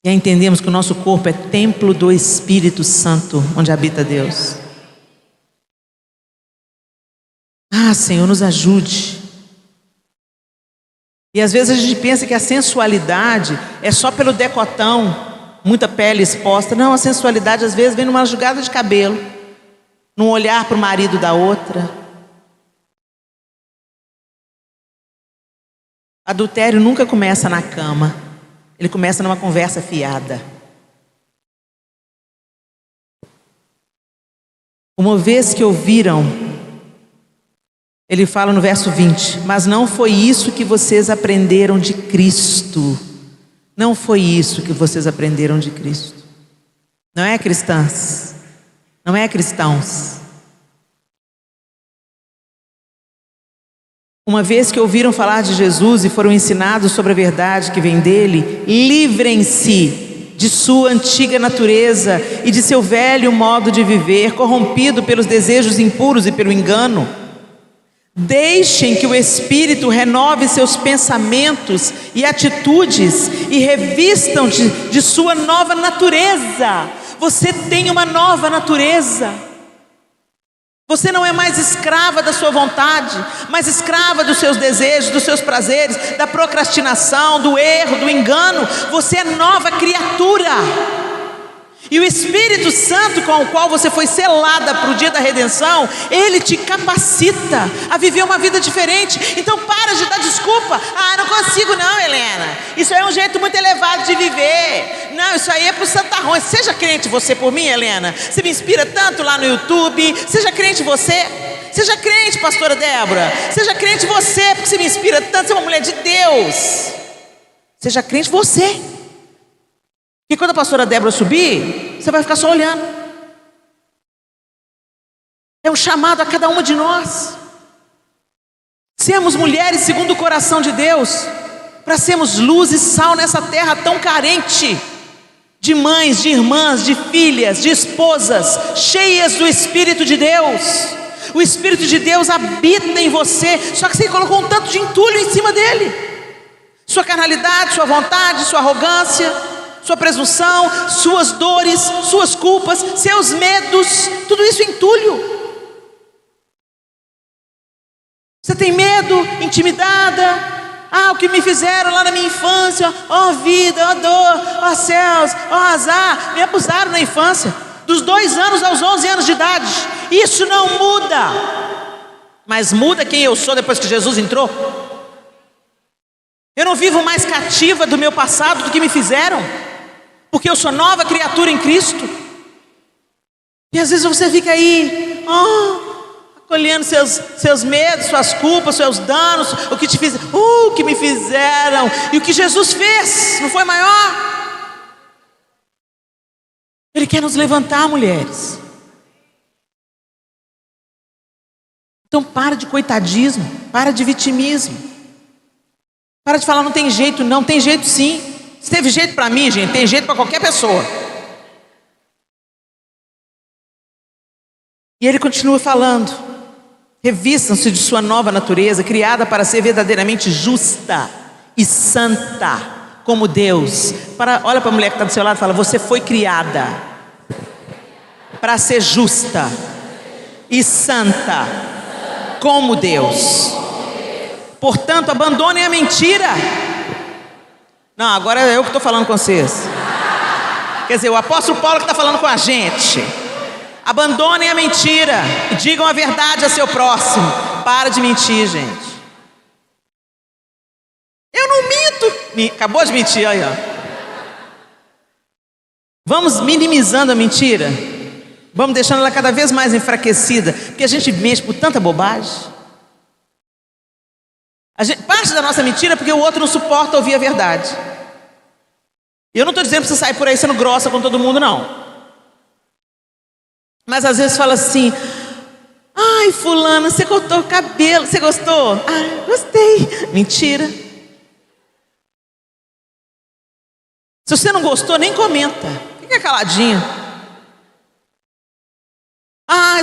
E aí entendemos que o nosso corpo é templo do Espírito Santo, onde habita Deus. Senhor, nos ajude. E às vezes a gente pensa que a sensualidade é só pelo decotão, muita pele exposta. Não, a sensualidade às vezes vem numa jogada de cabelo, num olhar para o marido da outra. Adultério nunca começa na cama, ele começa numa conversa fiada. Uma vez que ouviram, ele fala no verso 20, mas não foi isso que vocês aprenderam de Cristo. Não foi isso que vocês aprenderam de Cristo. Não é cristãs, não é cristãos. Uma vez que ouviram falar de Jesus e foram ensinados sobre a verdade que vem dele, livrem-se de sua antiga natureza e de seu velho modo de viver, corrompido pelos desejos impuros e pelo engano. Deixem que o Espírito renove seus pensamentos e atitudes e revistam de sua nova natureza. Você tem uma nova natureza. Você não é mais escrava da sua vontade, mas escrava dos seus desejos, dos seus prazeres, da procrastinação, do erro, do engano. Você é nova criatura. E o Espírito Santo com o qual você foi selada para o dia da redenção, ele te capacita a viver uma vida diferente. Então para de dar desculpa. Não consigo não, Helena. Isso é um jeito muito elevado de viver. Não, isso aí é para os santarrões. Seja crente você por mim, Helena. Você me inspira tanto lá no YouTube. Seja crente você. Seja crente, pastora Débora. Seja crente você, porque você me inspira tanto. Você é uma mulher de Deus. Seja crente você. Porque quando a pastora Débora subir, você vai ficar só olhando. É um chamado a cada uma de nós. Sermos mulheres segundo o coração de Deus, para sermos luz e sal nessa terra tão carente de mães, de irmãs, de filhas, de esposas, cheias do Espírito de Deus. O Espírito de Deus habita em você, só que você colocou um tanto de entulho em cima dele. Sua carnalidade, sua vontade, sua arrogância, sua presunção, suas dores, suas culpas, seus medos, tudo isso entulho. Você tem medo, intimidada? O que me fizeram lá na minha infância, vida, dor, céus, azar. Me abusaram na infância, dos 2 anos aos 11 anos de idade. Isso não muda. Mas muda quem eu sou depois que Jesus entrou. Eu não vivo mais cativa do meu passado, do que me fizeram, porque eu sou nova criatura em Cristo. E às vezes você fica aí, olhando seus medos, suas culpas, seus danos, o que te fizeram, o que me fizeram, e o que Jesus fez, não foi maior? Ele quer nos levantar, mulheres. Então para de coitadismo, para de vitimismo, para de falar não tem jeito, não tem jeito sim. Se teve jeito para mim, gente, tem jeito para qualquer pessoa. E ele continua falando: revistam-se de sua nova natureza, criada para ser verdadeiramente justa e santa, como Deus. Olha para a mulher que está do seu lado e fala: você foi criada para ser justa e santa, como Deus. Portanto, abandonem a mentira. Não, agora é eu que estou falando com vocês. Quer dizer, o apóstolo Paulo que está falando com a gente. Abandonem a mentira e digam a verdade a seu próximo. Para de mentir, gente. Eu não minto. Acabou de mentir aí, Vamos minimizando a mentira. Vamos deixando ela cada vez mais enfraquecida, porque a gente mente por tanta bobagem. Parte da nossa mentira é porque o outro não suporta ouvir a verdade. E eu não estou dizendo para você sair por aí sendo grossa com todo mundo, não. Mas às vezes fala assim: ai, fulano, você cortou o cabelo, você gostou? Gostei. Mentira. Se você não gostou, nem comenta. Fica caladinho.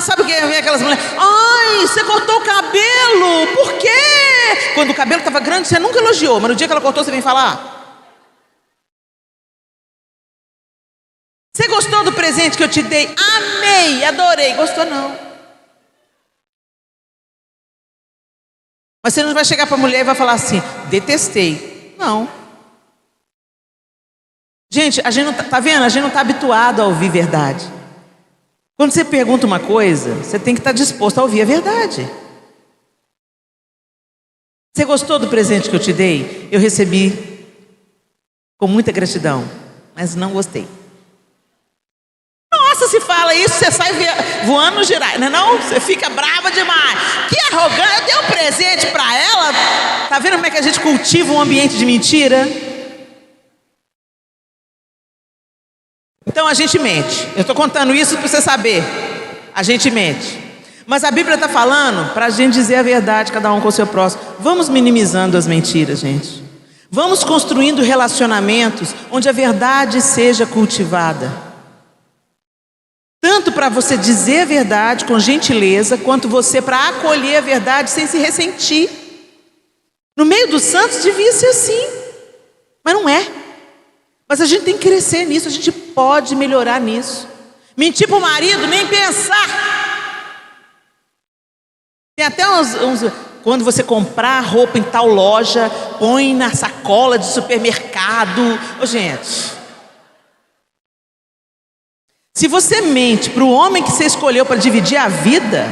Sabe o que é aquelas mulheres? Ai, você cortou o cabelo, por quê? Quando o cabelo estava grande, você nunca elogiou, mas no dia que ela cortou, você vem falar. Você gostou do presente que eu te dei? Amei, adorei. Gostou não. Mas você não vai chegar para a mulher e vai falar assim: detestei. Não. Gente, a gente não tá vendo? A gente não está habituado a ouvir verdade. Quando você pergunta uma coisa, você tem que estar disposto a ouvir a verdade. Você gostou do presente que eu te dei? Eu recebi com muita gratidão, mas não gostei. Nossa, se fala isso, você sai voando no girar, não é não? Você fica brava demais. Que arrogante, eu dei um presente para ela. Tá vendo como é que a gente cultiva um ambiente de mentira? Então a gente mente. Eu estou contando isso para você saber. A gente mente. Mas a Bíblia está falando para a gente dizer a verdade, cada um com o seu próximo. Vamos minimizando as mentiras, gente. Vamos construindo relacionamentos onde a verdade seja cultivada. Tanto para você dizer a verdade com gentileza, quanto você para acolher a verdade sem se ressentir. No meio dos santos devia ser assim, mas não é. Mas a gente tem que crescer nisso, a gente pode melhorar nisso. Mentir para o marido, nem pensar. Tem até quando você comprar roupa em tal loja, põe na sacola de supermercado. Gente, se você mente para o homem que você escolheu para dividir a vida,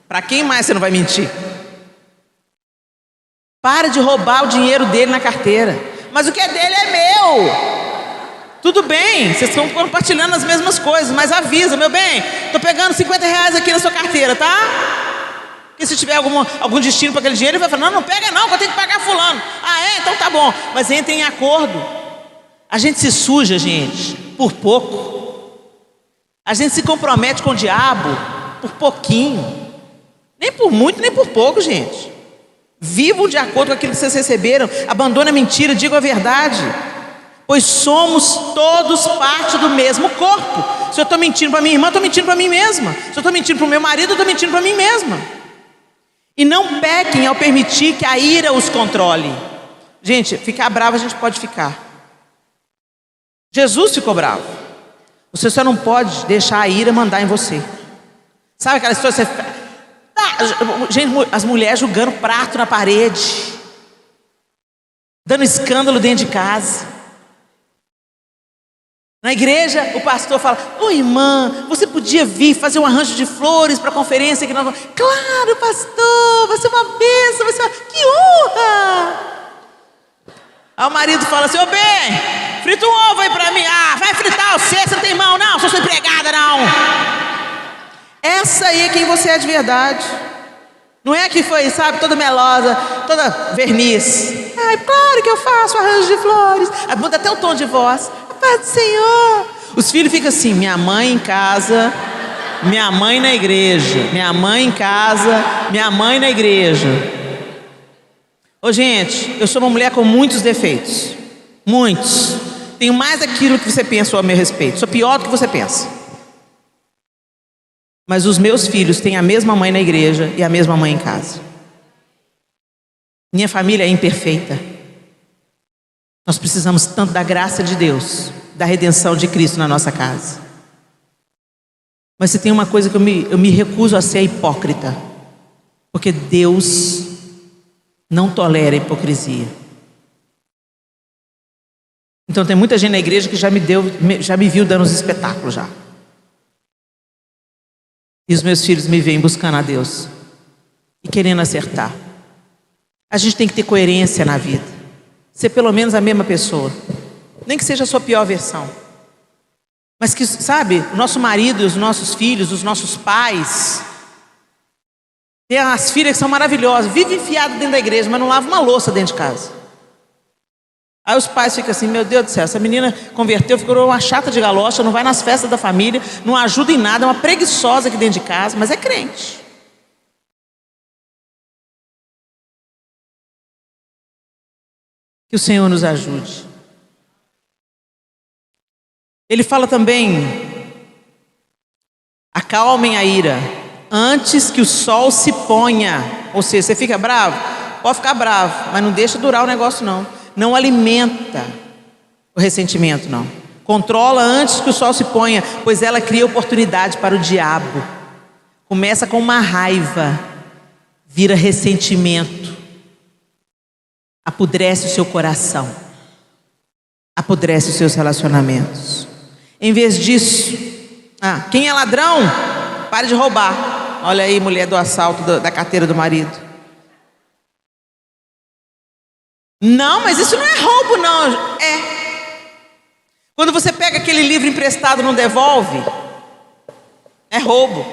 para quem mais você não vai mentir? Para de roubar o dinheiro dele na carteira. Mas o que é dele é meu. Tudo bem, vocês estão compartilhando as mesmas coisas, mas avisa, meu bem, estou pegando R$ 50 aqui na sua carteira, tá? Porque se tiver algum destino para aquele dinheiro, ele vai falar, não pega não, que eu tenho que pagar fulano. Ah, é? Então tá bom. Mas entrem em acordo. A gente se suja, gente, por pouco. A gente se compromete com o diabo por pouquinho. Nem por muito, nem por pouco, gente. Vivam de acordo com aquilo que vocês receberam. Abandone a mentira, digam a verdade. Pois somos todos parte do mesmo corpo. Se eu estou mentindo para minha irmã, estou mentindo para mim mesma. Se eu estou mentindo para o meu marido, eu estou mentindo para mim mesma. E não pequem ao permitir que a ira os controle. Gente, ficar bravo a gente pode ficar. Jesus ficou bravo. Você só não pode deixar a ira mandar em você. Sabe aquela história? Gente, as mulheres jogando prato na parede, dando escândalo dentro de casa. Na igreja, o pastor fala, ô irmã, você podia vir fazer um arranjo de flores para a conferência que nós vamos... Claro, pastor, vai ser uma bênção, vai ser uma... Que honra! Aí o marido fala assim, ô bem, frita um ovo aí para mim. Ah, vai fritar você não tem mão não, sou sua empregada não. Essa aí é quem você é de verdade. Não é que foi, sabe, toda melosa, toda verniz. Ai, claro que eu faço arranjo de flores. Aí muda até o tom de voz. Paz do Senhor. Os filhos ficam assim, minha mãe em casa, minha mãe na igreja. Minha mãe em casa, minha mãe na igreja. Ô gente, eu sou uma mulher com muitos defeitos. Muitos. Tenho mais daquilo que você pensa a meu respeito. Sou pior do que você pensa. Mas os meus filhos têm a mesma mãe na igreja e a mesma mãe em casa. Minha família é imperfeita. Nós precisamos tanto da graça de Deus, da redenção de Cristo na nossa casa. Mas se tem uma coisa que eu me recuso a ser hipócrita, porque Deus não tolera a hipocrisia. Então tem muita gente na igreja que já me viu dando os espetáculos já. E os meus filhos me veem buscando a Deus e querendo acertar. A gente tem que ter coerência na vida. Ser pelo menos a mesma pessoa. Nem que seja a sua pior versão. Mas que, sabe, o nosso marido, os nossos filhos, os nossos pais. Tem as filhas que são maravilhosas, vivem enfiadas dentro da igreja, mas não lavam uma louça dentro de casa. Aí os pais ficam assim, meu Deus do céu, essa menina converteu, ficou uma chata de galocha, não vai nas festas da família, não ajuda em nada, é uma preguiçosa aqui dentro de casa, mas é crente. Que o Senhor nos ajude. Ele fala também, acalmem a ira, antes que o sol se ponha. Ou seja, você fica bravo? Pode ficar bravo, mas não deixa durar o negócio não. Não alimenta o ressentimento não. Controla antes que o sol se ponha, pois ela cria oportunidade para o diabo. Começa com uma raiva, vira ressentimento. Apodrece o seu coração, apodrece os seus relacionamentos. Em vez disso, quem é ladrão, pare de roubar. Olha aí, mulher do assalto da carteira do marido. Não, mas isso não é roubo não. É. Quando você pega aquele livro emprestado e não devolve, é roubo.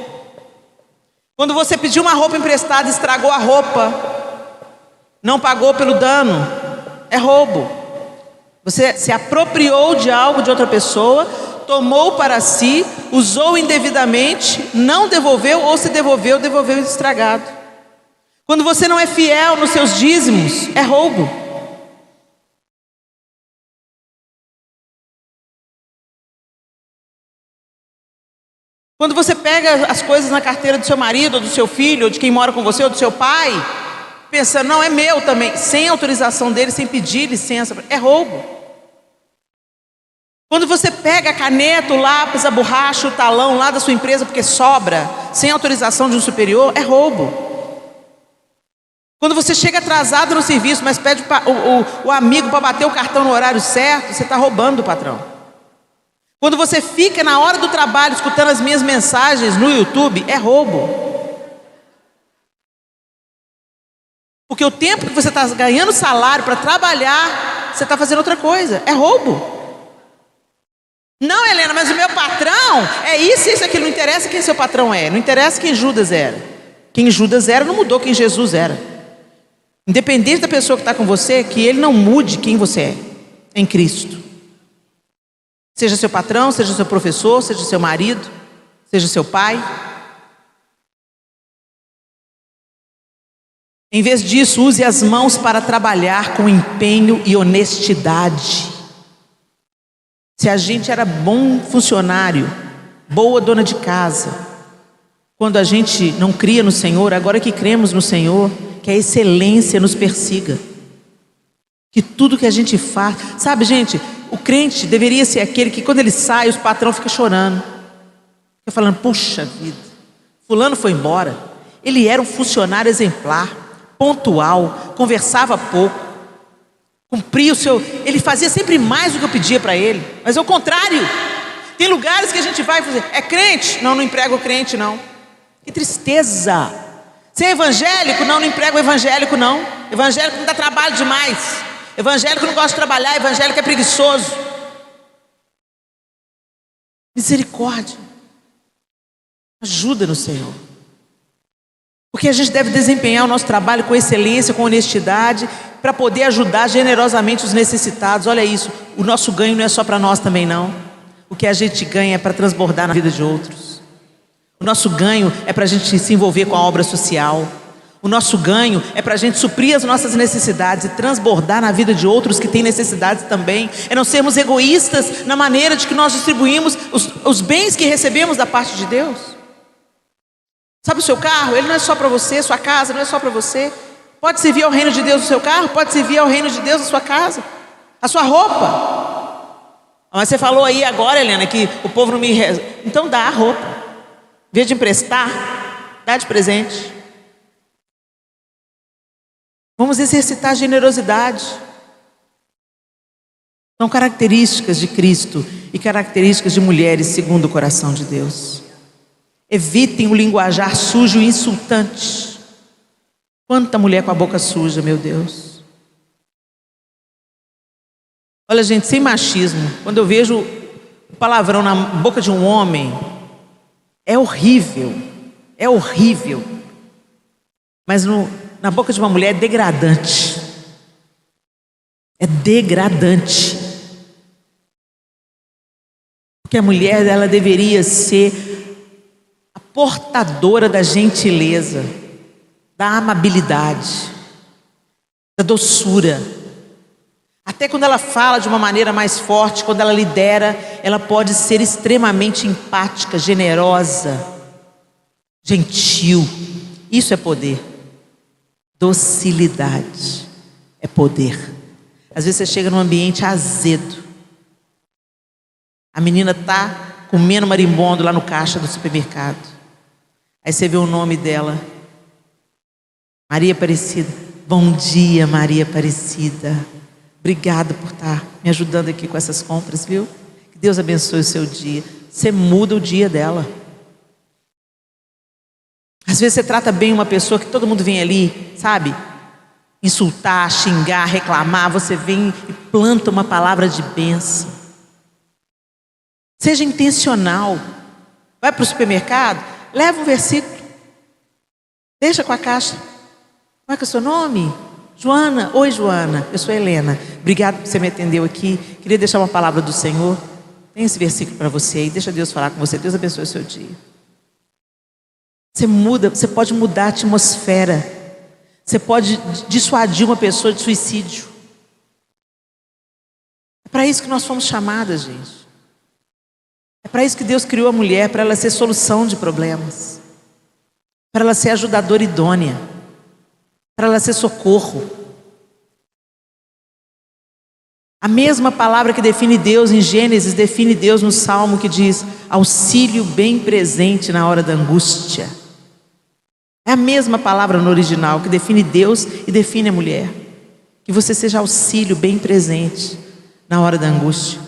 Quando você pediu uma roupa emprestada e estragou a roupa, não pagou pelo dano, é roubo. Você se apropriou de algo de outra pessoa, tomou para si, usou indevidamente, não devolveu, ou se devolveu, devolveu estragado. Quando você não é fiel nos seus dízimos, é roubo. Quando você pega as coisas na carteira do seu marido, ou do seu filho, ou de quem mora com você, ou do seu pai, pensando, não, é meu também, sem autorização dele, sem pedir licença, é roubo. Quando você pega a caneta, o lápis, a borracha, o talão lá da sua empresa, porque sobra, sem autorização de um superior, é roubo. Quando você chega atrasado no serviço, mas pede o amigo para bater o cartão no horário certo, você está roubando do patrão. Quando você fica na hora do trabalho escutando as minhas mensagens no YouTube, é roubo. Porque o tempo que você está ganhando salário para trabalhar, você está fazendo outra coisa, é roubo. Não, Helena, mas o meu patrão é isso, aquilo. Não interessa quem seu patrão é, não interessa quem Judas era. Quem Judas era não mudou quem Jesus era. Independente da pessoa que está com você, que ele não mude quem você é em Cristo. Seja seu patrão, seja seu professor, seja seu marido, seja seu pai. Em vez disso, use as mãos para trabalhar com empenho e honestidade. Se a gente era bom funcionário, boa dona de casa, quando a gente não cria no Senhor, agora que cremos no Senhor, que a excelência nos persiga, que tudo que a gente faz, sabe, gente, o crente deveria ser aquele que quando ele sai, os patrão ficam chorando, fica falando, puxa vida, fulano foi embora. Ele era um funcionário exemplar, pontual, conversava pouco, cumpria o seu, ele fazia sempre mais do que eu pedia para ele, mas é o contrário. Tem lugares que a gente vai fazer, é crente? Não, não emprega o crente não. Que tristeza. Ser evangélico? Não, não emprega o evangélico não. Evangélico não dá trabalho demais. Evangélico não gosta de trabalhar, evangélico é preguiçoso. Misericórdia. Ajuda no Senhor. Porque a gente deve desempenhar o nosso trabalho com excelência, com honestidade, para poder ajudar generosamente os necessitados. Olha isso, o nosso ganho não é só para nós também não. O que a gente ganha é para transbordar na vida de outros. O nosso ganho é para a gente se envolver com a obra social. O nosso ganho é para a gente suprir as nossas necessidades e transbordar na vida de outros que têm necessidades também. É não sermos egoístas na maneira de que nós distribuímos os bens que recebemos da parte de Deus. Sabe o seu carro? Ele não é só para você, sua casa não é só para você. Pode servir ao reino de Deus o seu carro, pode servir ao reino de Deus a sua casa, a sua roupa. Mas você falou aí agora, Helena, que o povo não me... Então dá a roupa. Em vez de emprestar, dá de presente. Vamos exercitar a generosidade. São características de Cristo e características de mulheres segundo o coração de Deus. Evitem o linguajar sujo e insultante. Quanta mulher com a boca suja, meu Deus. Olha, gente, sem machismo, quando eu vejo o palavrão na boca de um homem, é horrível, é horrível. Mas na boca de uma mulher é degradante. É degradante. Porque a mulher, ela deveria ser a portadora da gentileza, da amabilidade, da doçura. Até quando ela fala de uma maneira mais forte, quando ela lidera, ela pode ser extremamente empática, generosa, gentil. Isso é poder. Docilidade é poder. Às vezes você chega num ambiente azedo, a menina está comendo marimbondo lá no caixa do supermercado, aí você vê o nome dela, Maria Aparecida. Bom dia, Maria Aparecida, obrigada por estar me ajudando aqui com essas compras, viu? Que Deus abençoe o seu dia. Você muda o dia dela. Às vezes você trata bem uma pessoa que todo mundo vem ali, sabe? Insultar, xingar, reclamar. Você vem e planta uma palavra de bênção. Seja intencional. Vai para o supermercado, leva um versículo. Deixa com a caixa. Como é que é o seu nome? Joana. Oi, Joana. Eu sou Helena. Obrigado por você me atendeu aqui. Queria deixar uma palavra do Senhor. Tem esse versículo para você aí. Deixa Deus falar com você. Deus abençoe o seu dia. Você pode mudar a atmosfera. Você pode dissuadir uma pessoa de suicídio. É para isso que nós fomos chamadas, gente. É para isso que Deus criou a mulher, para ela ser solução de problemas, para ela ser ajudadora idônea, para ela ser socorro. A mesma palavra que define Deus em Gênesis, define Deus no Salmo, que diz auxílio bem presente na hora da angústia. É a mesma palavra no original que define Deus e define a mulher. Que você seja auxílio bem presente na hora da angústia.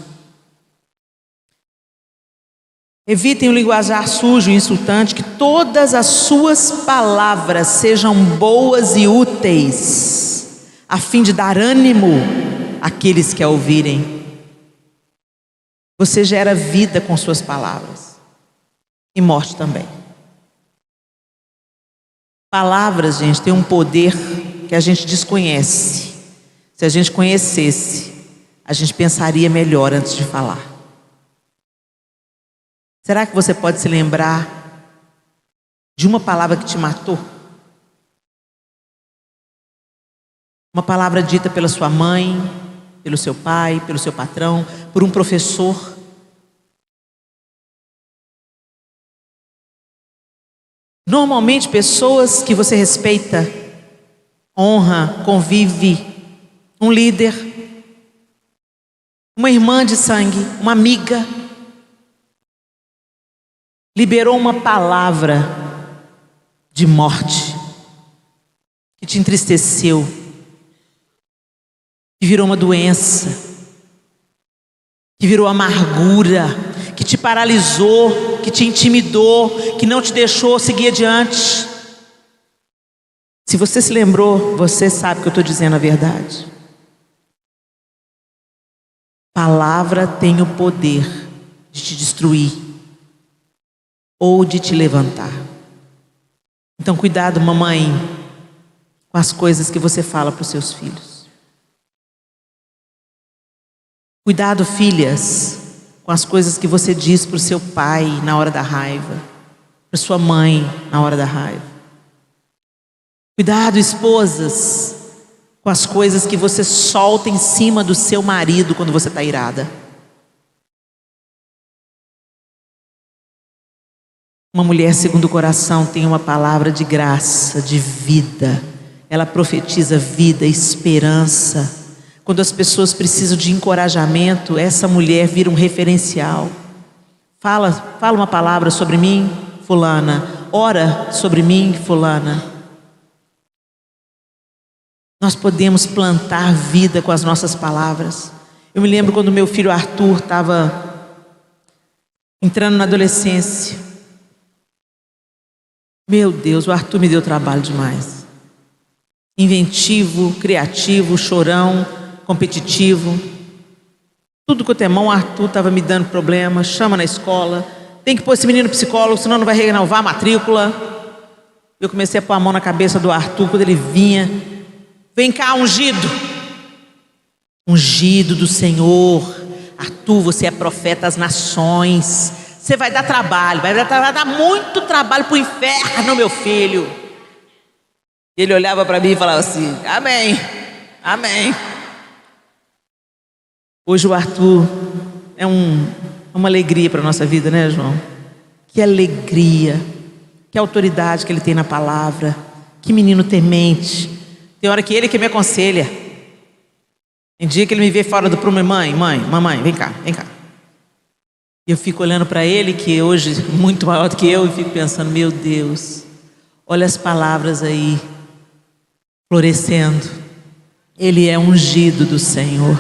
Evitem o linguajar sujo e insultante, que todas as suas palavras sejam boas e úteis, a fim de dar ânimo àqueles que a ouvirem. Você gera vida com suas palavras e morte também. Palavras, gente, têm um poder que a gente desconhece. Se a gente conhecesse, a gente pensaria melhor antes de falar. Será que você pode se lembrar de uma palavra que te matou? Uma palavra dita pela sua mãe, pelo seu pai, pelo seu patrão, por um professor. Normalmente pessoas que você respeita, honra, convive, um líder, uma irmã de sangue, uma amiga, liberou uma palavra de morte que te entristeceu, que virou uma doença, que virou amargura, que te paralisou, que te intimidou, que não te deixou seguir adiante. Se você se lembrou, você sabe que eu estou dizendo a verdade. Palavra tem o poder de te destruir ou de te levantar. Então cuidado, mamãe, com as coisas que você fala para os seus filhos. Cuidado, filhas, com as coisas que você diz para o seu pai na hora da raiva, para sua mãe na hora da raiva. Cuidado, esposas, com as coisas que você solta em cima do seu marido quando você está irada. Uma mulher segundo o coração tem uma palavra de graça, de vida. Ela profetiza vida, esperança. Quando as pessoas precisam de encorajamento, essa mulher vira um referencial. Fala uma palavra sobre mim, fulana. Ora sobre mim, fulana. Nós podemos plantar vida com as nossas palavras. Eu me lembro quando meu filho Arthur estava entrando na adolescência. Meu Deus, o Arthur me deu trabalho demais. Inventivo, criativo, chorão, competitivo. Tudo que eu tenho mão, o Arthur estava me dando problema. Chama na escola. Tem que pôr esse menino psicólogo, senão não vai renovar a matrícula. Eu comecei a pôr a mão na cabeça do Arthur quando ele vinha. Vem cá, ungido. Ungido do Senhor. Arthur, você é profeta às nações. Você vai dar trabalho, vai dar muito trabalho para o inferno, meu filho. Ele olhava para mim e falava assim: amém, amém. Hoje o Arthur é uma alegria para a nossa vida, né, João? Que alegria, que autoridade que ele tem na palavra, que menino temente. Tem hora que ele que me aconselha. Tem dia que ele me vê fora do prumo, mamãe, vem cá. E eu fico olhando para ele, que hoje é muito maior do que eu, e fico pensando: meu Deus, olha as palavras aí, florescendo. Ele é ungido do Senhor.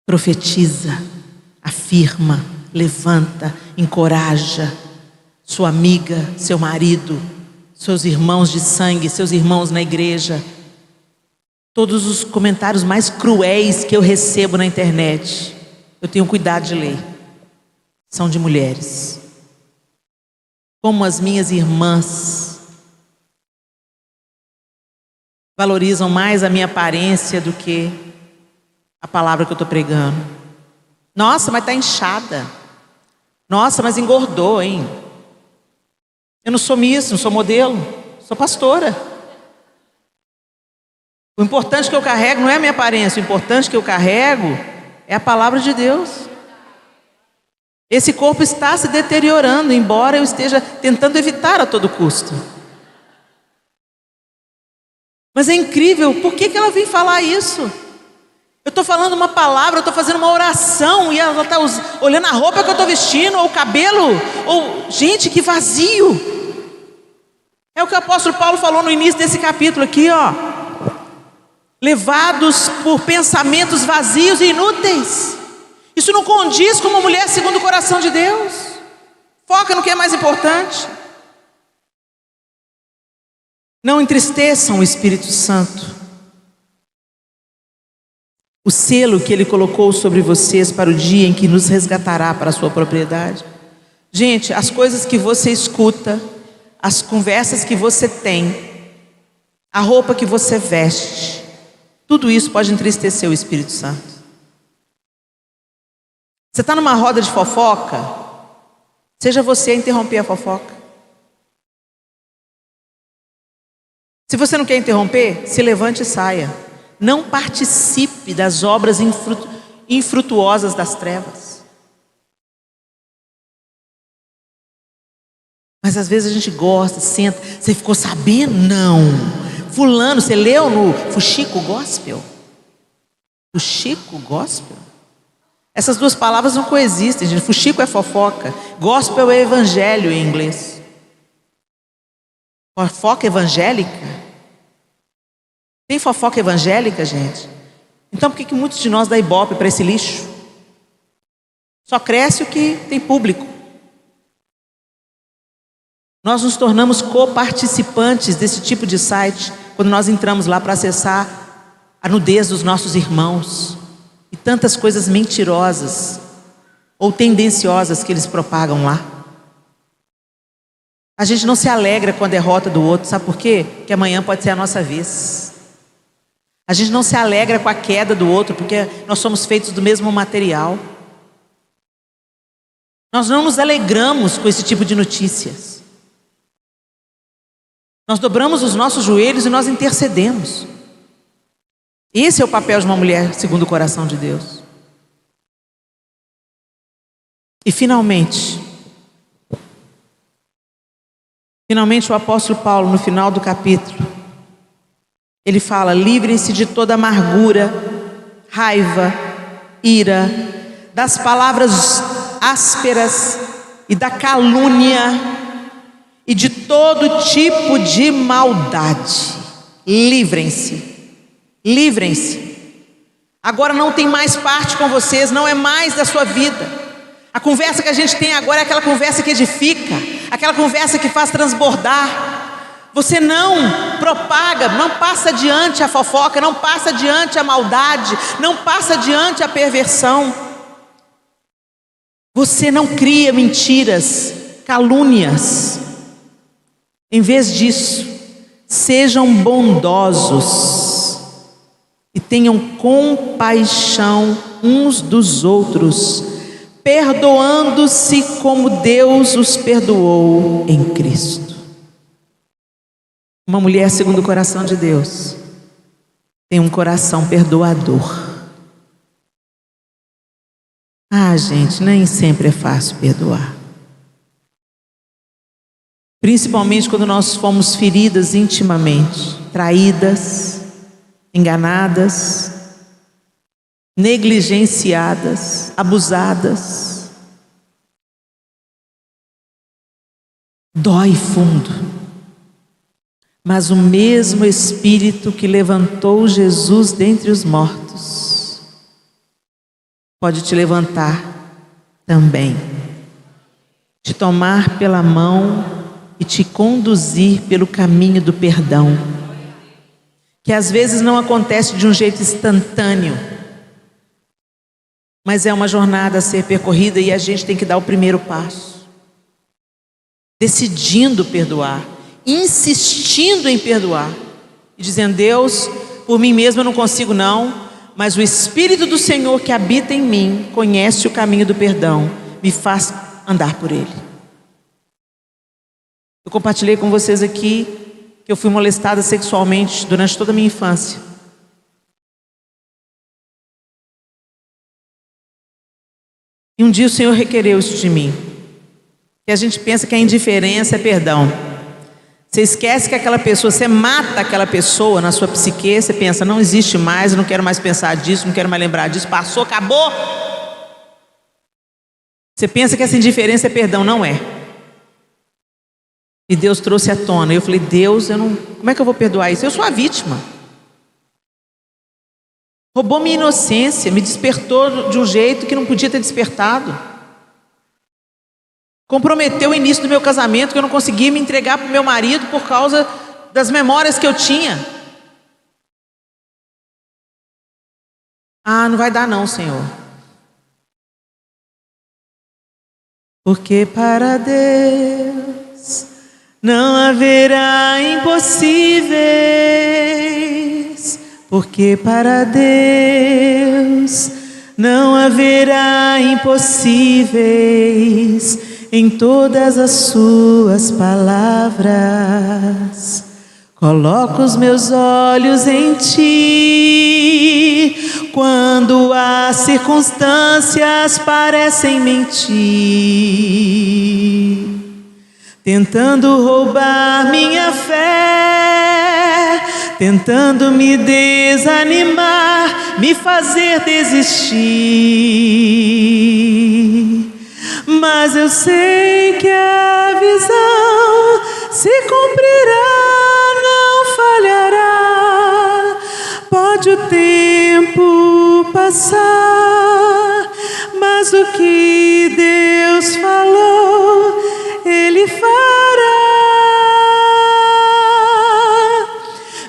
Profetiza, afirma, levanta, encoraja sua amiga, seu marido, seus irmãos de sangue, seus irmãos na igreja. Todos os comentários mais cruéis que eu recebo na internet, eu tenho cuidado de ler. São de mulheres. Como as minhas irmãs valorizam mais a minha aparência do que a palavra que eu estou pregando. Nossa, mas está inchada. Nossa, mas engordou, hein? Eu não sou miss, não sou modelo, sou pastora. O importante que eu carrego não é a minha aparência, o importante que eu carrego é a palavra de Deus. Esse corpo está se deteriorando, embora eu esteja tentando evitar a todo custo. Mas é incrível, por que ela vem falar isso? Eu estou falando uma palavra, eu estou fazendo uma oração, e ela está olhando a roupa que eu estou vestindo, ou o cabelo, ou... Gente, que vazio! É o que o apóstolo Paulo falou no início desse capítulo aqui, ó. Levados por pensamentos vazios e inúteis. Isso não condiz com uma mulher segundo o coração de Deus. Foca no que é mais importante. Não entristeçam o Espírito Santo. o selo que Ele colocou sobre vocês para o dia em que nos resgatará para a sua propriedade. Gente, as coisas que você escuta, as conversas que você tem, a roupa que você veste, tudo isso pode entristecer o Espírito Santo. Você está numa roda de fofoca, seja você a interromper a fofoca. Se você não quer interromper, se levante e saia. Não participe das obras infrutuosas das trevas. Mas às vezes a gente gosta, senta. Você ficou sabendo? Não. Fulano, você leu no Fuxico Gospel? Fuxico Gospel? Essas duas palavras não coexistem, gente. Fuxico é fofoca, gospel é evangelho em inglês. Fofoca evangélica? Tem fofoca evangélica, gente? Então por que muitos de nós dá ibope para esse lixo? Só cresce o que tem público. Nós nos tornamos coparticipantes desse tipo de site quando nós entramos lá para acessar a nudez dos nossos irmãos e tantas coisas mentirosas ou tendenciosas que eles propagam lá. A gente não se alegra com a derrota do outro, sabe por quê? Porque amanhã pode ser a nossa vez. A gente não se alegra com a queda do outro, porque nós somos feitos do mesmo material. Nós não nos alegramos com esse tipo de notícias. Nós dobramos os nossos joelhos e nós intercedemos. Esse é o papel de uma mulher segundo o coração de Deus. E finalmente o apóstolo Paulo, no final do capítulo, ele fala: livrem-se de toda amargura, raiva, ira, das palavras ásperas e da calúnia e de todo tipo de maldade. Livrem-se. Agora não tem mais parte com vocês, não é mais da sua vida. A conversa que a gente tem agora é aquela conversa que edifica, aquela conversa que faz transbordar. Você não propaga, não passa adiante a fofoca, não passa adiante a maldade, não passa adiante a perversão. Você não cria mentiras, calúnias. Em vez disso, sejam bondosos e tenham compaixão uns dos outros, perdoando-se como Deus os perdoou em Cristo. Uma mulher segundo o coração de Deus tem um coração perdoador. Gente, nem sempre é fácil perdoar. Principalmente quando nós fomos feridas intimamente, traídas, enganadas, negligenciadas, abusadas. Dói fundo. Mas o mesmo Espírito que levantou Jesus dentre os mortos pode te levantar também, te tomar pela mão e te conduzir pelo caminho do perdão, que às vezes não acontece de um jeito instantâneo, mas é uma jornada a ser percorrida e a gente tem que dar o primeiro passo, decidindo perdoar, insistindo em perdoar e dizendo: Deus, por mim mesmo eu não consigo não, mas o Espírito do Senhor que habita em mim conhece o caminho do perdão, me faz andar por ele. Eu compartilhei com vocês aqui que eu fui molestada sexualmente durante toda a minha infância. E um dia o Senhor requereu isso de mim. E a gente pensa que a indiferença é perdão. Você esquece que aquela pessoa, você mata aquela pessoa na sua psique, você pensa: não existe mais, eu não quero mais pensar disso, não quero mais lembrar disso, passou, acabou. Você pensa que essa indiferença é perdão, não é. E Deus trouxe à tona. Eu falei: Deus, como é que eu vou perdoar isso? Eu sou a vítima. Roubou minha inocência, me despertou de um jeito que não podia ter despertado. Comprometeu o início do meu casamento, que eu não conseguia me entregar para o meu marido por causa das memórias que eu tinha. Ah, não vai dar não, Senhor. Porque para Deus não haverá impossíveis. Porque para Deus não haverá impossíveis em todas as suas palavras. Coloco os meus olhos em ti, quando as circunstâncias parecem mentir, tentando roubar minha fé, tentando me desanimar, me fazer desistir. Mas eu sei que a visão se cumprirá, não falhará. Pode o tempo passar, mas o que Deus falou, Ele fará.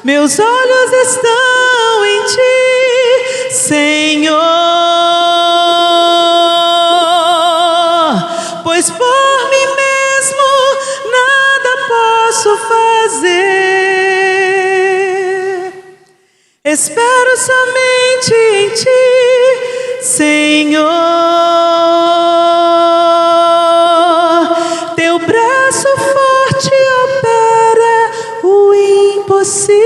Meus olhos estão em ti, Senhor, pois por mim mesmo nada posso fazer. Espero somente em ti, Senhor. Teu braço forte opera o impossível.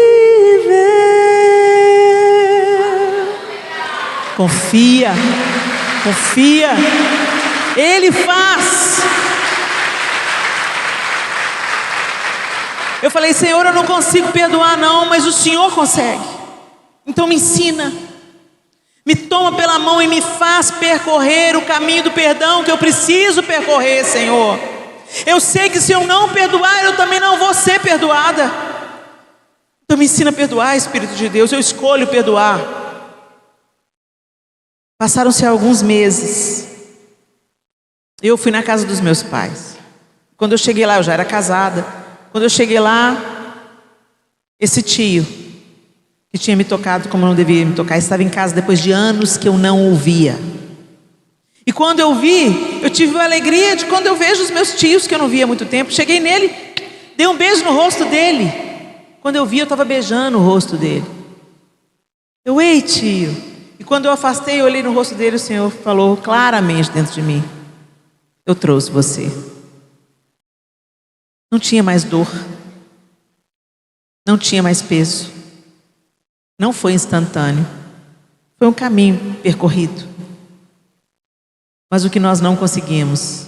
Confia, confia. Ele faz. Eu falei, Senhor, eu não consigo perdoar não, mas o Senhor consegue. Então me ensina, me toma pela mão e me faz percorrer o caminho do perdão que eu preciso percorrer, Senhor. Eu sei que se eu não perdoar, eu também não vou ser perdoada. Então me ensina a perdoar, Espírito de Deus. Eu escolho perdoar. Passaram-se alguns meses. Eu fui na casa dos meus pais. Quando eu cheguei lá, eu já era casada. Quando eu cheguei lá, esse tio, que tinha me tocado como não devia me tocar, estava em casa depois de anos que eu não o via. E quando eu vi, eu tive a alegria de quando eu vejo os meus tios que eu não via há muito tempo. Cheguei nele, dei um beijo no rosto dele. Quando eu vi, eu estava beijando o rosto dele. Ei, tio. E quando eu afastei, eu olhei no rosto dele, o Senhor falou claramente dentro de mim: eu trouxe você. Não tinha mais dor, não tinha mais peso, não foi instantâneo, foi um caminho percorrido. Mas o que nós não conseguimos,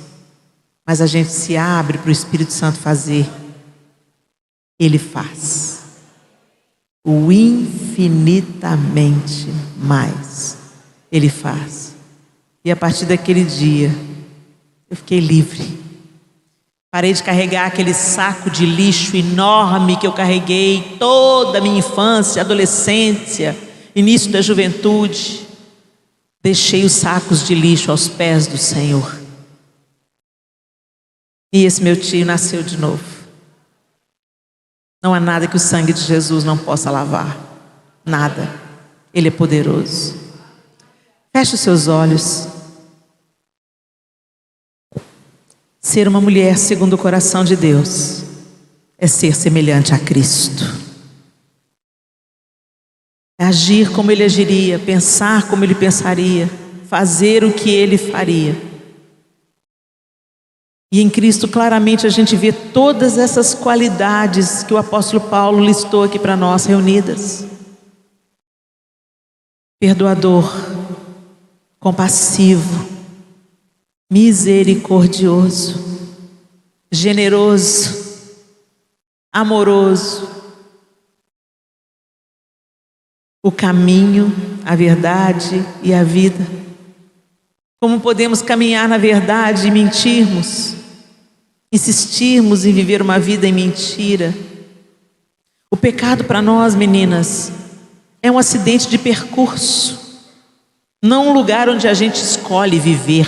mas a gente se abre para o Espírito Santo fazer, Ele faz o infinitamente mais. Ele faz. E a partir daquele dia eu fiquei livre. Parei de carregar aquele saco de lixo enorme que eu carreguei toda a minha infância, adolescência, início da juventude. Deixei os sacos de lixo aos pés do Senhor. E esse meu tio nasceu de novo. Não há nada que o sangue de Jesus não possa lavar. Nada. Ele é poderoso. Feche os seus olhos. Ser uma mulher segundo o coração de Deus é ser semelhante a Cristo. É agir como Ele agiria, pensar como Ele pensaria, fazer o que Ele faria. E em Cristo claramente a gente vê todas essas qualidades que o apóstolo Paulo listou aqui para nós reunidas. Perdoador, compassivo, misericordioso, generoso, amoroso. O caminho, a verdade e a vida. Como podemos caminhar na verdade e mentirmos? Insistirmos em viver uma vida em mentira? O pecado para nós, meninas, é um acidente de percurso, não um lugar onde a gente escolhe viver.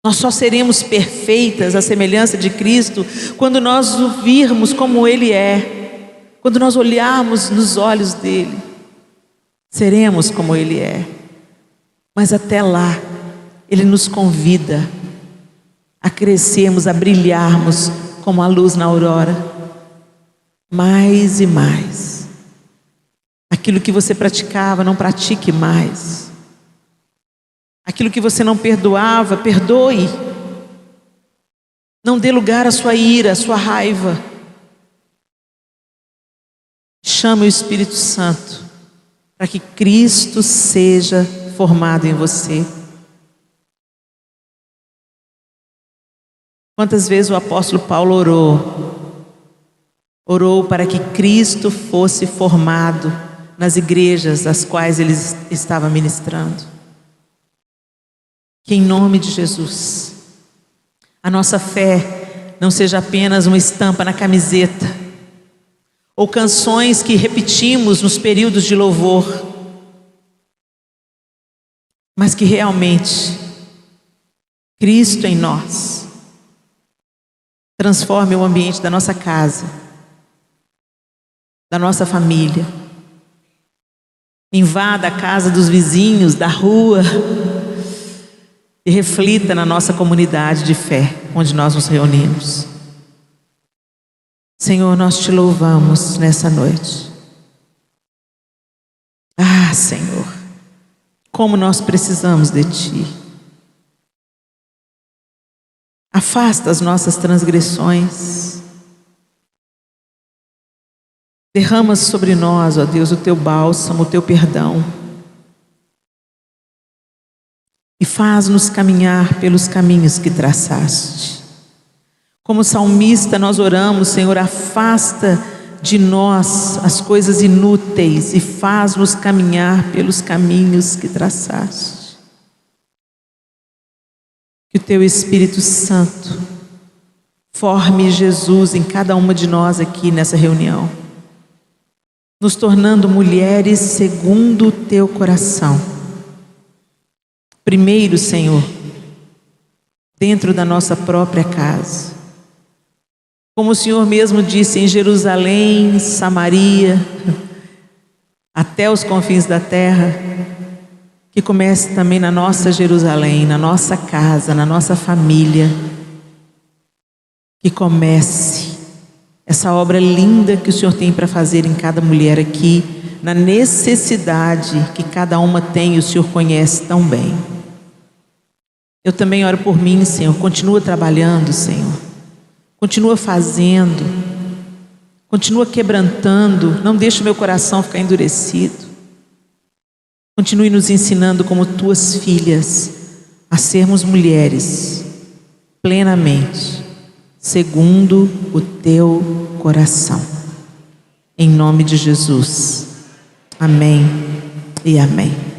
Nós só seremos perfeitas à semelhança de Cristo quando nós o virmos como Ele é, quando nós olharmos nos olhos dele. seremos como Ele é. Mas até lá, Ele nos convida a crescermos, a brilharmos como a luz na aurora, mais e mais. Aquilo que você praticava, não pratique mais. Aquilo que você não perdoava, perdoe. Não dê lugar à sua ira, à sua raiva. Chame o Espírito Santo para que Cristo seja formado em você. Quantas vezes o apóstolo Paulo orou para que Cristo fosse formado nas igrejas às quais ele estava ministrando. Que em nome de Jesus, a nossa fé não seja apenas uma estampa na camiseta, ou canções que repetimos nos períodos de louvor, mas que realmente Cristo em nós transforme o ambiente da nossa casa, da nossa família, invada a casa dos vizinhos, da rua, e reflita na nossa comunidade de fé, onde nós nos reunimos. Senhor, nós te louvamos nessa noite. Ah, Senhor, como nós precisamos de Ti. Afasta as nossas transgressões. Derrama sobre nós, ó Deus, o Teu bálsamo, o Teu perdão. E faz-nos caminhar pelos caminhos que traçaste. Como salmista nós oramos, Senhor, afasta de nós as coisas inúteis e faz-nos caminhar pelos caminhos que traçaste. Que o Teu Espírito Santo forme Jesus em cada uma de nós aqui nessa reunião, nos tornando mulheres segundo o Teu coração. Primeiro, Senhor, dentro da nossa própria casa. Como o Senhor mesmo disse, em Jerusalém, Samaria, até os confins da terra, que comece também na nossa Jerusalém, na nossa casa, na nossa família. Que comece essa obra linda que o Senhor tem para fazer em cada mulher aqui, na necessidade que cada uma tem e o Senhor conhece tão bem. Eu também oro por mim, Senhor. Continua trabalhando, Senhor. Continua fazendo. Continua quebrantando. Não deixe o meu coração ficar endurecido. Continue nos ensinando como Tuas filhas a sermos mulheres plenamente segundo o Teu coração. Em nome de Jesus. Amém e amém.